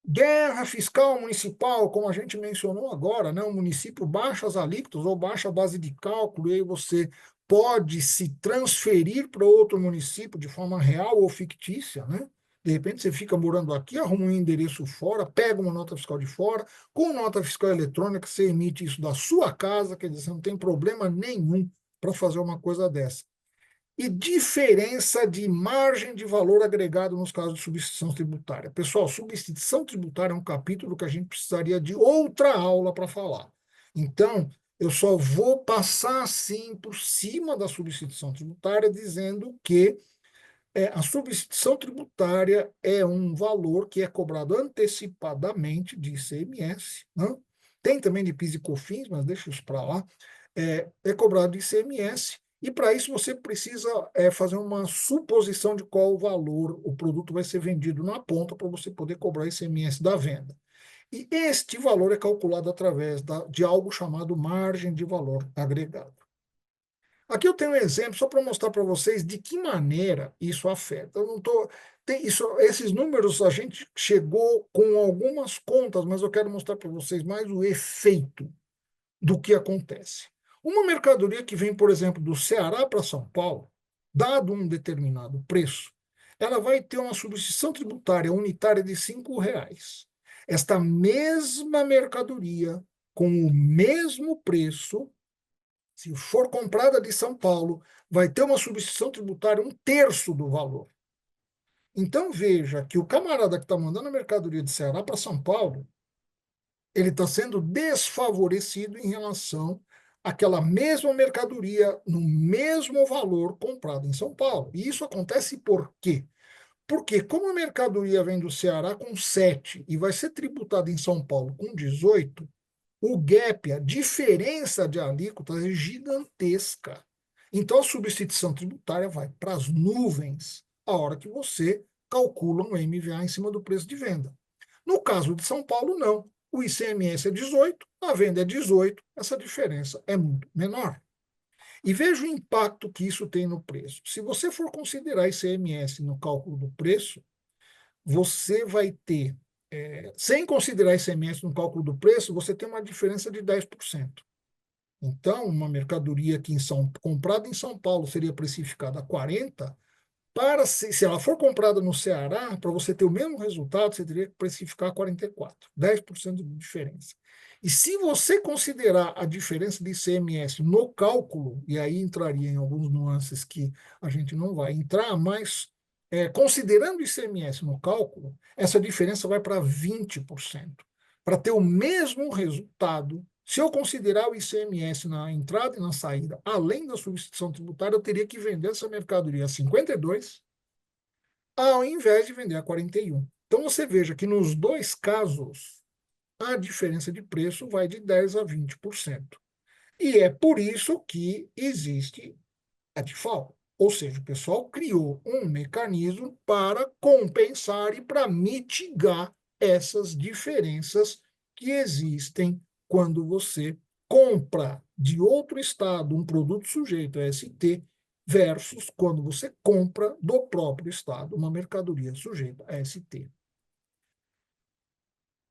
Guerra fiscal municipal, como a gente mencionou agora, né? O município baixa as alíquotas ou baixa a base de cálculo, e aí você pode se transferir para outro município de forma real ou fictícia, né? De repente você fica morando aqui, arruma um endereço fora, pega uma nota fiscal de fora, com nota fiscal eletrônica você emite isso da sua casa, quer dizer, você não tem problema nenhum para fazer uma coisa dessa. E diferença de margem de valor agregado nos casos de substituição tributária. Pessoal, substituição tributária é um capítulo que a gente precisaria de outra aula para falar. Então, eu só vou passar assim por cima da substituição tributária, dizendo que a substituição tributária é um valor que é cobrado antecipadamente de ICMS, né? Tem também de PIS e COFINS, mas deixa isso para lá. É cobrado de ICMS, e para isso você precisa fazer uma suposição de qual o valor o produto vai ser vendido na ponta para você poder cobrar ICMS da venda. E este valor é calculado através de algo chamado margem de valor agregado. Aqui eu tenho um exemplo só para mostrar para vocês de que maneira isso afeta. Eu não tô, esses números a gente chegou com algumas contas, mas eu quero mostrar para vocês mais o efeito do que acontece. Uma mercadoria que vem, por exemplo, do Ceará para São Paulo, dado um determinado preço, ela vai ter uma substituição tributária unitária de R$ 5. Esta mesma mercadoria, com o mesmo preço, se for comprada de São Paulo, vai ter uma substituição tributária 1/3 do valor. Então veja que o camarada que está mandando a mercadoria de Ceará para São Paulo, ele está sendo desfavorecido em relação àquela mesma mercadoria no mesmo valor comprado em São Paulo. E isso acontece por quê? Porque como a mercadoria vem do Ceará com 7 e vai ser tributada em São Paulo com 18, o gap, a diferença de alíquotas é gigantesca. Então a substituição tributária vai para as nuvens a hora que você calcula um MVA em cima do preço de venda. No caso de São Paulo, não. O ICMS é 18, a venda é 18, essa diferença é muito menor. E veja o impacto que isso tem no preço. Se você for considerar ICMS no cálculo do preço, você vai ter, sem considerar ICMS no cálculo do preço, você tem uma diferença de 10%. Então, uma mercadoria que comprada em São Paulo seria precificada a 40, se ela for comprada no Ceará, para você ter o mesmo resultado, você teria que precificar 44, 10% de diferença. E se você considerar a diferença de ICMS no cálculo, e aí entraria em alguns nuances que a gente não vai entrar, mas considerando o ICMS no cálculo, essa diferença vai para 20%. Para ter o mesmo resultado, se eu considerar o ICMS na entrada e na saída, além da substituição tributária, eu teria que vender essa mercadoria a 52, ao invés de vender a 41. Então, você veja que nos dois casos, a diferença de preço vai de 10% a 20%. E é por isso que existe a default. Ou seja, o pessoal criou um mecanismo para compensar e para mitigar essas diferenças que existem quando você compra de outro estado um produto sujeito a ST versus quando você compra do próprio Estado uma mercadoria sujeita a ST.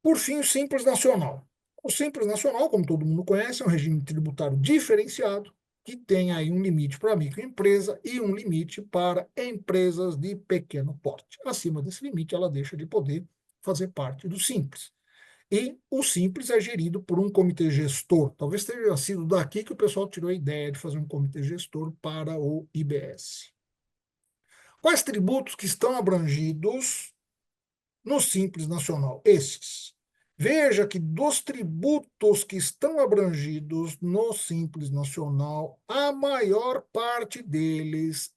Por fim, o Simples Nacional. O Simples Nacional, como todo mundo conhece, é um regime tributário diferenciado que tem aí um limite para a microempresa e um limite para empresas de pequeno porte. Acima desse limite, ela deixa de poder fazer parte do Simples. E o Simples é gerido por um comitê gestor. Talvez tenha sido daqui que o pessoal tirou a ideia de fazer um comitê gestor para o IBS. Quais tributos que estão abrangidos no Simples Nacional? Esses. Veja que dos tributos que estão abrangidos no Simples Nacional, a maior parte deles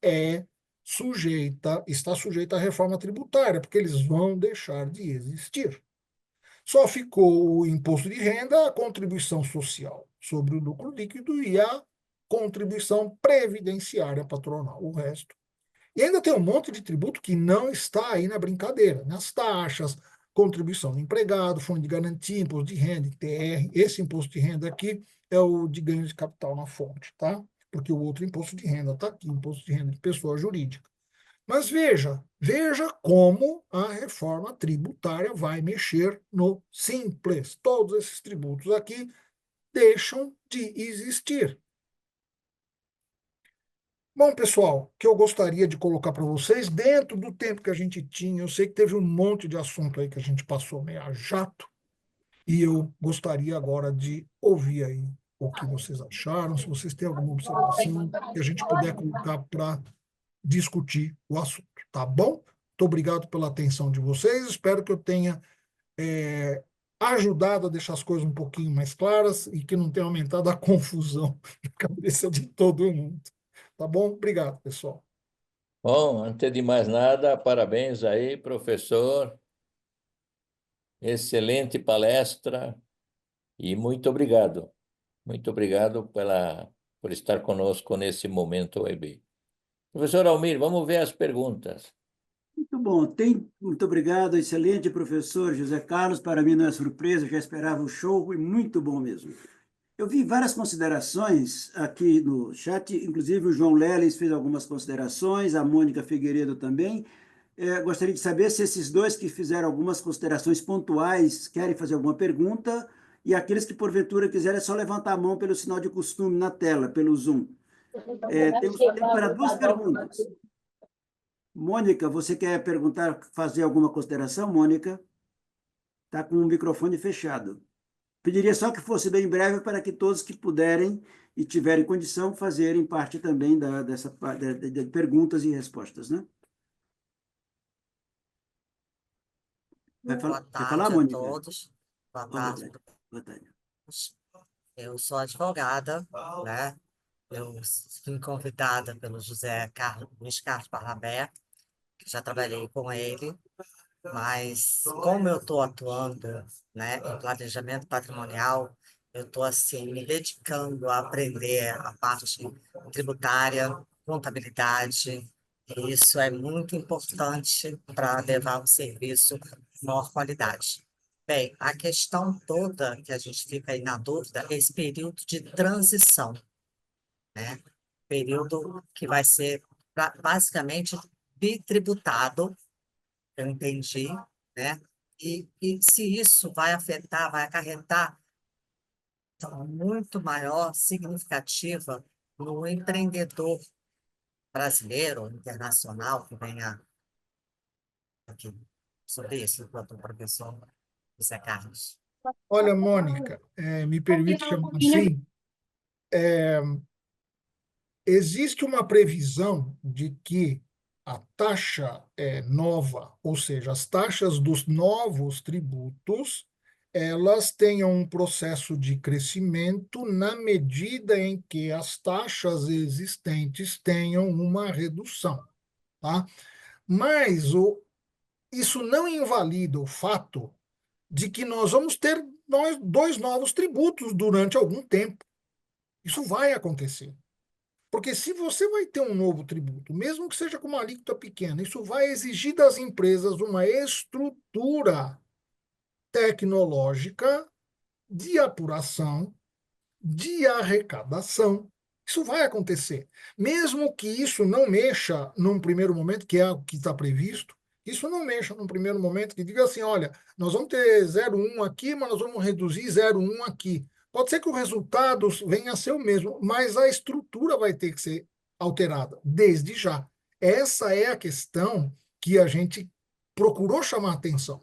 está sujeita à reforma tributária, porque eles vão deixar de existir. Só ficou o imposto de renda, a contribuição social sobre o lucro líquido e a contribuição previdenciária patronal. O resto. E ainda tem um monte de tributo que não está aí na brincadeira. Nas taxas, contribuição do empregado, fundo de garantia, imposto de renda, ITR. Esse imposto de renda aqui é o de ganho de capital na fonte, tá? Porque o outro imposto de renda está aqui, imposto de renda de pessoa jurídica. Mas veja como a reforma tributária vai mexer no Simples. Todos esses tributos aqui deixam de existir. Bom, pessoal, que eu gostaria de colocar para vocês, dentro do tempo que a gente tinha, eu sei que teve um monte de assunto aí que a gente passou meio a jato, e eu gostaria agora de ouvir aí o que vocês acharam, se vocês têm alguma observação, que a gente puder colocar para discutir o assunto, tá bom? Muito obrigado pela atenção de vocês, espero que eu tenha ajudado a deixar as coisas um pouquinho mais claras e que não tenha aumentado a confusão na cabeça de todo mundo. Tá bom? Obrigado, pessoal. Bom, antes de mais nada, parabéns aí, professor. Excelente palestra e muito obrigado. Muito obrigado por estar conosco nesse momento web. Professor Almir, vamos ver as perguntas. Muito bom. Muito obrigado, excelente professor José Carlos. Para mim não é surpresa, eu já esperava o show e muito bom mesmo. Eu vi várias considerações aqui no chat, inclusive o João Leles fez algumas considerações, a Mônica Figueiredo também. Gostaria de saber se esses dois que fizeram algumas considerações pontuais querem fazer alguma pergunta, e aqueles que porventura quiserem é só levantar a mão pelo sinal de costume na tela, pelo Zoom. Temos tempo para duas perguntas. Mônica, você quer perguntar, fazer alguma consideração, Mônica? Está com o microfone fechado. Pediria só que fosse bem breve para que todos que puderem e tiverem condição fazerem parte também dessa de perguntas e respostas, né? Boa Quer falar, tarde a Mônica? todos. Boa tarde. Boa tarde. Eu sou advogada, né? Eu fui convidada pelo Luiz Carlos Barnabé, que já trabalhei com ele, mas como eu estou atuando, né, em planejamento patrimonial, eu estou assim me dedicando a aprender a parte tributária, contabilidade, e isso é muito importante para levar um serviço de maior qualidade. Bem, a questão toda que a gente fica aí na dúvida é esse período de transição, né? Período que vai ser basicamente bitributado, eu entendi, né? E se isso vai afetar, vai acarretar então, muito maior, significativa no empreendedor brasileiro, internacional, que venha aqui sobre isso, enquanto o professor José Carlos. Olha, Mônica, me permite chamar assim, existe uma previsão de que a taxa nova, ou seja, as taxas dos novos tributos, elas tenham um processo de crescimento na medida em que as taxas existentes tenham uma redução, tá? Mas isso não invalida o fato de que nós vamos ter dois novos tributos durante algum tempo. Isso vai acontecer. Porque se você vai ter um novo tributo, mesmo que seja com uma alíquota pequena, isso vai exigir das empresas uma estrutura tecnológica de apuração, de arrecadação, Isso vai acontecer. Mesmo que isso não mexa num primeiro momento, que é o que está previsto, isso não mexa num primeiro momento, que diga assim, olha, nós vamos ter 0,1 aqui, mas nós vamos reduzir 0,1 aqui. Pode ser que o resultado venha a ser o mesmo, mas a estrutura vai ter que ser alterada, desde já. Essa é a questão que a gente procurou chamar atenção.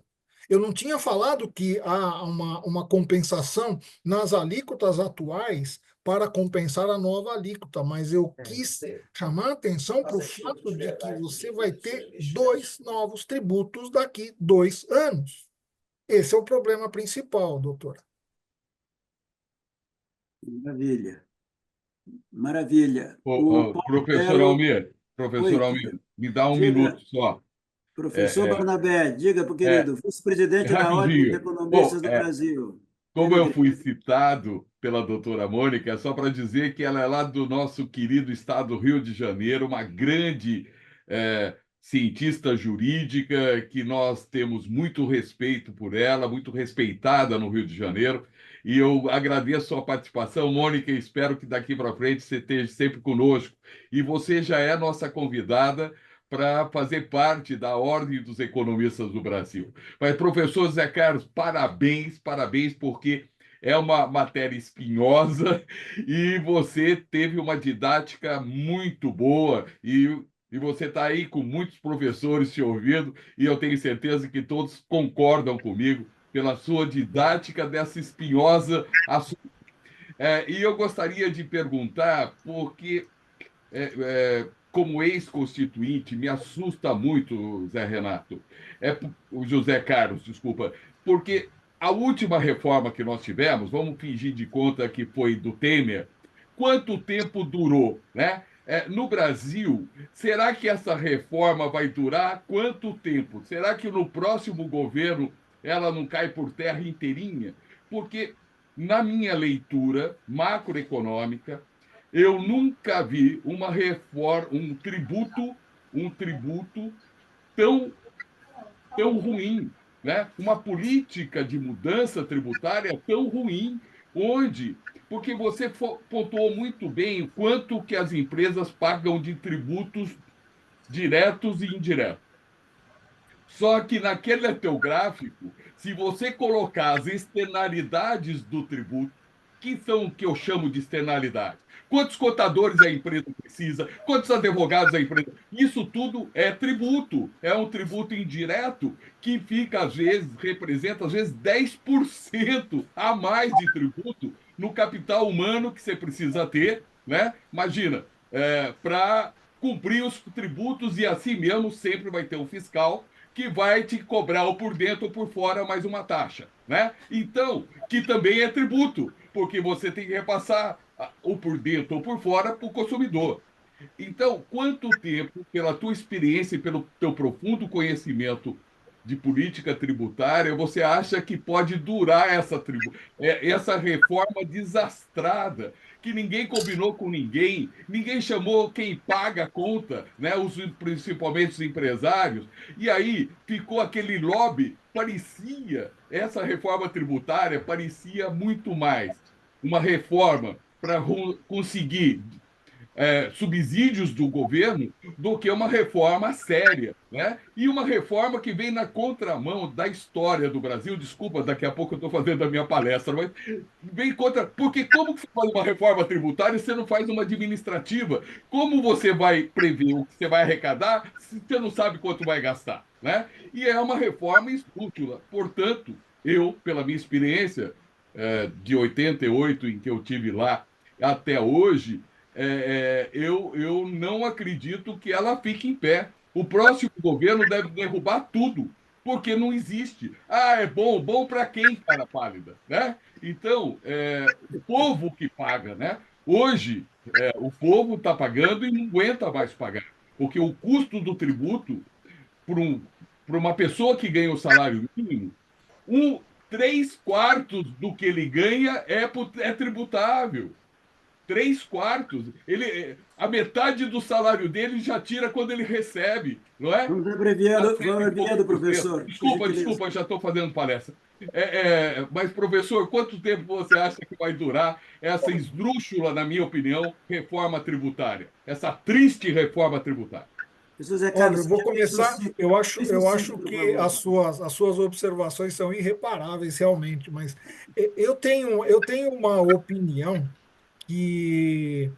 Eu não tinha falado que há uma compensação nas alíquotas atuais para compensar a nova alíquota, mas eu quis chamar atenção para o fato de que você vai ter 2 novos tributos daqui 2 anos. Esse é o problema principal, doutora. Maravilha. Maravilha. O Paulo Professor Melo. Almir, Oi, me dá um diga, minuto só. professor Barnabé, diga para o É, querido, vice-presidente da Ordem dos rapidinho. Bom, Economistas do Brasil. como eu fui citado pela doutora Mônica, é só para dizer que ela é lá do nosso querido estado do Rio de Janeiro, uma grande cientista jurídica, que nós temos muito respeito por ela, muito respeitada no Rio de Janeiro. E eu agradeço a sua participação, Mônica, e espero que daqui para frente você esteja sempre conosco. E você já é nossa convidada para fazer parte da Ordem dos Economistas do Brasil. Mas, professor Zé Carlos, parabéns, parabéns, porque é uma matéria espinhosa e você teve uma didática muito boa e você está aí com muitos professores te ouvindo e eu tenho certeza que todos concordam comigo pela sua didática dessa espinhosa assunto. E eu gostaria de perguntar, porque como ex-constituinte, me assusta muito, Zé Renato, o José Carlos, desculpa, porque a última reforma que nós tivemos, vamos fingir de conta que foi do Temer, quanto tempo durou, né? No Brasil, será que essa reforma vai durar quanto tempo? Será que no próximo governo ela não cai por terra inteirinha? Porque, na minha leitura macroeconômica, eu nunca vi uma reforma, um tributo tão, tão ruim, né? Uma política de mudança tributária tão ruim, onde, porque você pontuou muito bem o quanto que as empresas pagam de tributos diretos e indiretos. Só que naquele teu gráfico, se você colocar as externalidades do tributo, que são o que eu chamo de externalidade, quantos contadores a empresa precisa, quantos advogados a empresa, isso tudo é tributo, é um tributo indireto que fica, às vezes, representa, às vezes, 10% a mais de tributo no capital humano que você precisa ter, né? Imagina, para cumprir os tributos e assim mesmo sempre vai ter um fiscal que vai te cobrar ou por dentro ou por fora mais uma taxa, né? Então, que também é tributo, porque você tem que repassar ou por dentro ou por fora para o consumidor. Então, quanto tempo, pela tua experiência e pelo teu profundo conhecimento de política tributária, você acha que pode durar essa reforma desastrada, que ninguém combinou com ninguém, ninguém chamou quem paga a conta, né? Principalmente os empresários, e aí ficou aquele lobby, essa reforma tributária parecia muito mais uma reforma para conseguir subsídios do governo do que uma reforma séria, né? E uma reforma que vem na contramão da história do Brasil. Desculpa, daqui a pouco eu estou fazendo a minha palestra, mas vem contra. Porque como que você faz uma reforma tributária se você não faz uma administrativa? Como você vai prever o que você vai arrecadar se você não sabe quanto vai gastar, né? E é uma reforma esdrúxula. Portanto, eu, pela minha experiência de 88, em que eu tive lá até hoje, eu não acredito que ela fique em pé. O próximo governo deve derrubar tudo, porque não existe. Ah, é bom, bom para quem, cara pálida, né? Então, o povo que paga, né? Hoje, o povo está pagando e não aguenta mais pagar, porque o custo do tributo para uma pessoa que ganha o salário mínimo, 3/4 do que ele ganha é tributável. 3/4. A metade do salário dele já tira quando ele recebe, não é? Vamos abreviando, professor. Desculpa, já estou fazendo palestra. Mas, professor, quanto tempo você acha que vai durar essa esdrúxula, na minha opinião, reforma tributária? Essa triste reforma tributária? Professor Zé Olha, Carlos, eu vou seja bem começar. sucinto. Eu acho, Bem eu sucinto, acho por que favor. as suas observações são irreparáveis, realmente, mas eu tenho uma opinião que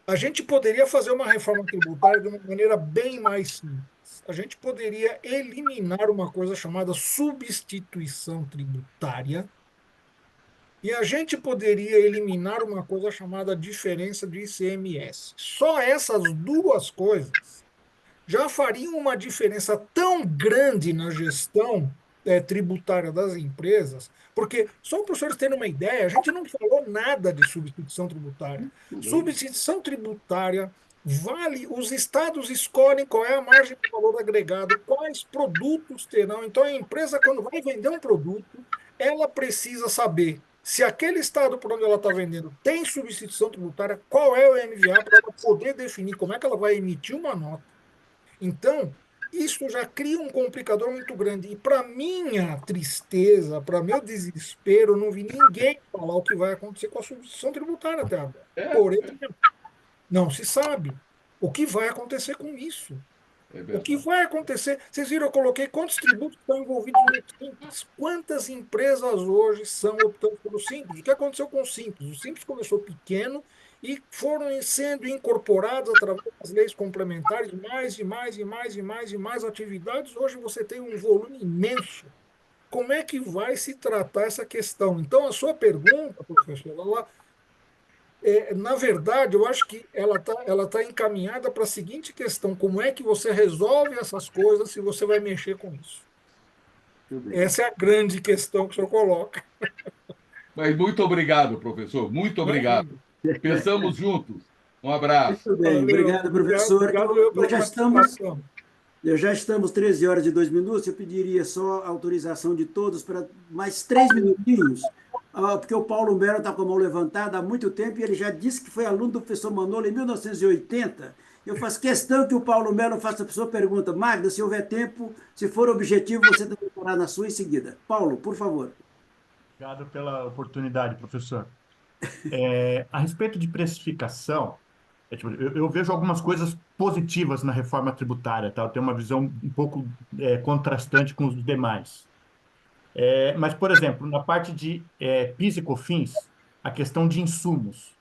a gente poderia fazer uma reforma tributária de uma maneira bem mais simples. A gente poderia eliminar uma coisa chamada substituição tributária e a gente poderia eliminar uma coisa chamada diferença de ICMS. Só essas duas coisas já fariam uma diferença tão grande na gestão tributária das empresas, porque, só para os senhores terem uma ideia, a gente não falou nada de substituição tributária. Substituição tributária vale, os estados escolhem qual é a margem de valor agregado, quais produtos terão. Então, a empresa, quando vai vender um produto, ela precisa saber se aquele estado por onde ela está vendendo tem substituição tributária, qual é o MVA, para ela poder definir como é que ela vai emitir uma nota. Então, isso já cria um complicador muito grande. E para minha tristeza, para meu desespero, eu não vi ninguém falar o que vai acontecer com a substituição tributária até agora. É, Por exemplo, não se sabe o que vai acontecer com isso. é O que verdade. vai acontecer? Vocês viram, eu coloquei quantos tributos estão envolvidos no Simples? Quantas empresas hoje são optando pelo Simples? O que aconteceu com o Simples? O Simples começou pequeno e foram sendo incorporados através das leis complementares mais e mais e mais e mais e mais atividades. Hoje você tem um volume imenso. Como é que vai se tratar essa questão? Então, a sua pergunta, professor, na verdade, eu acho que ela tá encaminhada para a seguinte questão: como é que você resolve essas coisas se você vai mexer com isso? Muito bem. Essa é a grande questão que o senhor coloca. Mas muito obrigado, professor. Muito obrigado. Imagina. Pensamos juntos. Um abraço. Muito bem, Valeu, obrigado, professor. obrigado eu Nós pela já estamos, participação. já estamos 13 horas e 2 minutos. Eu pediria só a autorização de todos para mais 3 minutinhos, porque o Paulo Melo está com a mão levantada há muito tempo e ele já disse que foi aluno do professor Manolo em 1980. Eu faço questão que o Paulo Melo faça a sua pergunta. Magda, se houver tempo, se for objetivo, você também fará na sua em seguida. Paulo, por favor. Obrigado pela oportunidade, professor. A respeito de precificação, tipo, eu vejo algumas coisas positivas na reforma tributária, tá? Eu tenho uma visão um pouco contrastante com os demais. Mas, por exemplo, na parte de PIS e COFINS, a questão de insumos,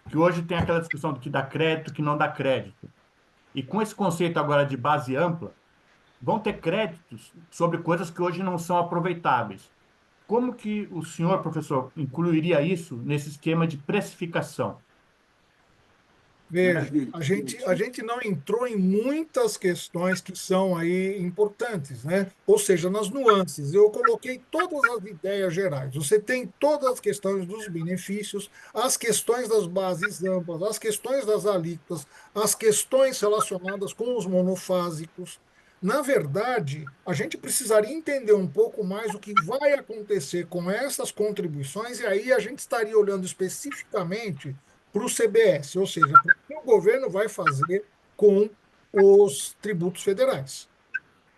que hoje tem aquela discussão do que dá crédito, que não dá crédito. E com esse conceito agora de base ampla, vão ter créditos sobre coisas que hoje não são aproveitáveis. Como que o senhor, professor, incluiria isso nesse esquema de precificação? Veja, Maravilha. a gente não entrou em muitas questões que são aí importantes, né? Ou seja, nas nuances. Eu coloquei todas as ideias gerais. Você tem todas as questões dos benefícios, as questões das bases amplas, as questões das alíquotas, as questões relacionadas com os monofásicos. Na verdade, a gente precisaria entender um pouco mais o que vai acontecer com essas contribuições, e aí a gente estaria olhando especificamente para o CBS, ou seja, para o que o governo vai fazer com os tributos federais.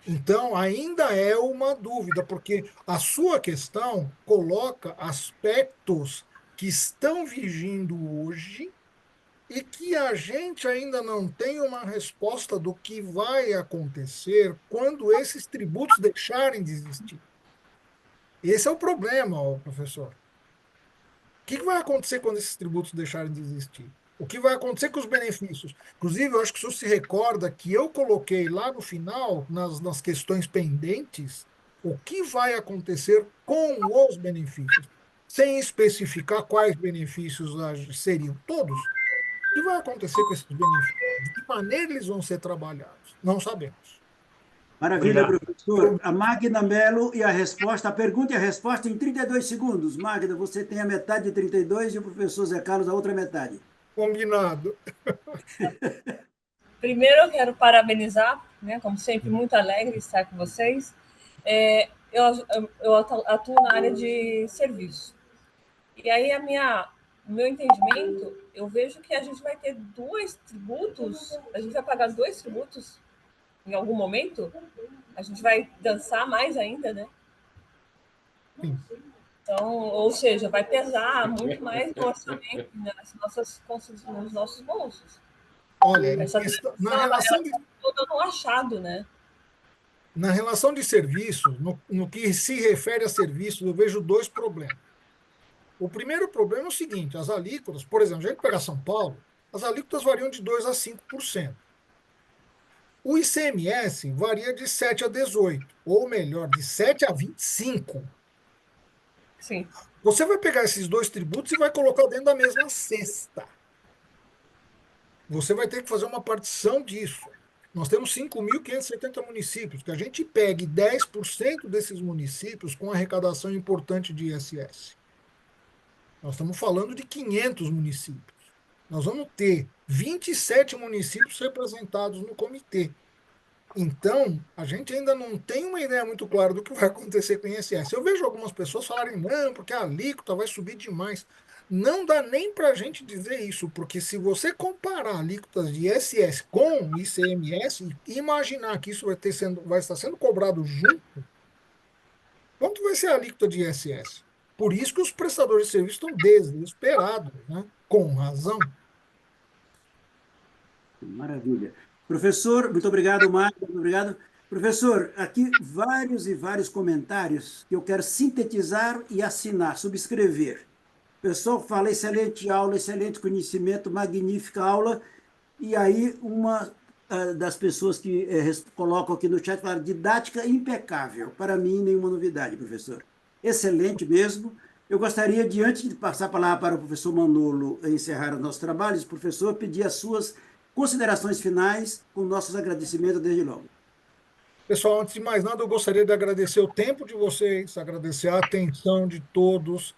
Então, ainda é uma dúvida, porque a sua questão coloca aspectos que estão vigindo hoje e que a gente ainda não tem uma resposta do que vai acontecer quando esses tributos deixarem de existir. Esse é o problema, ó, professor. Que vai acontecer quando esses tributos deixarem de existir? O que vai acontecer com os benefícios? Inclusive, eu acho que o senhor se recorda que eu coloquei lá no final, nas questões pendentes, o que vai acontecer com os benefícios, sem especificar quais benefícios seriam todos. O que vai acontecer com esses benefícios? De que maneira eles vão ser trabalhados? Não sabemos. Maravilha, Obrigado. professor. A Magda Mello e a resposta, a pergunta e a resposta em 32 segundos. Magda, você tem a metade de 32 e o professor Zé Carlos a outra metade. Combinado. Primeiro, eu quero parabenizar, né? Como sempre, muito alegre estar com vocês. Eu atuo na área de serviço. E aí, o meu entendimento, eu vejo que a gente vai ter dois tributos, a gente vai pagar dois tributos em algum momento, a gente vai dançar mais ainda, né? Sim. Então, ou seja, vai pesar muito mais no orçamento, né, nos nossos bolsos. Olha, Essa na transição, relação ela toda no achado, né? na relação de serviços, no que se refere a serviços, eu vejo dois problemas. O primeiro problema é o seguinte: as alíquotas, por exemplo, se a gente pegar São Paulo, as alíquotas variam de 2% a 5%. O ICMS varia de 7 a 18, ou melhor, de 7 a 25. Sim. Você vai pegar esses dois tributos e vai colocar dentro da mesma cesta. Você vai ter que fazer uma partição disso. Nós temos 5.570 municípios, que a gente pegue 10% desses municípios com arrecadação importante de ISS. Nós estamos falando de 500 municípios. Nós vamos ter 27 municípios representados no comitê. Então, a gente ainda não tem uma ideia muito clara do que vai acontecer com o ISS. Eu vejo algumas pessoas falarem, não, porque a alíquota vai subir demais. Não dá nem para a gente dizer isso, porque se você comparar alíquotas de ISS com ICMS e imaginar que isso vai estar sendo cobrado junto, quanto vai ser a alíquota de ISS? Por isso que os prestadores de serviço estão desesperados, né? Com razão. Maravilha. Professor, muito obrigado, Marco, muito obrigado. Professor, aqui vários e vários comentários que eu quero sintetizar e assinar, subscrever. O pessoal fala excelente aula, excelente conhecimento, magnífica aula. E aí uma das pessoas que colocam aqui no chat fala didática impecável. Para mim, nenhuma novidade, professor. Excelente mesmo. Eu gostaria de, antes de passar a palavra para o professor Manolo encerrar os nossos trabalhos, professor, pedir as suas considerações finais, com nossos agradecimentos desde logo. Pessoal, antes de mais nada, eu gostaria de agradecer o tempo de vocês, agradecer a atenção de todos.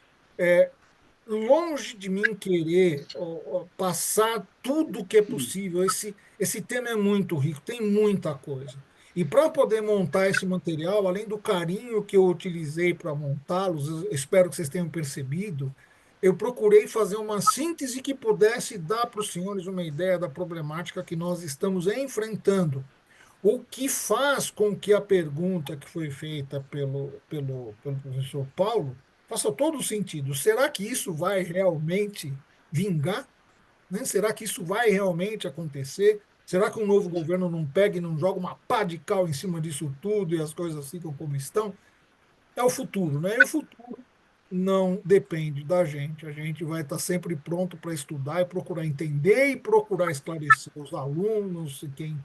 Longe de mim querer passar tudo o que é possível. Esse tema é muito rico, tem muita coisa. E para poder montar esse material, além do carinho que eu utilizei para montá-los, eu espero que vocês tenham percebido, eu procurei fazer uma síntese que pudesse dar para os senhores uma ideia da problemática que nós estamos enfrentando. O que faz com que a pergunta que foi feita pelo professor Paulo faça todo sentido. Será que isso vai realmente vingar? Né? Será que isso vai realmente acontecer? Será que um novo governo não pega e não joga uma pá de cal em cima disso tudo e as coisas ficam como estão? É o futuro, né? E o futuro não depende da gente. A gente vai estar sempre pronto para estudar e procurar entender e procurar esclarecer os alunos e quem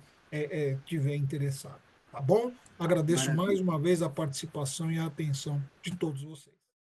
tiver interessado. Tá bom? Agradeço mais Maravilha. uma vez a participação e a atenção de todos vocês.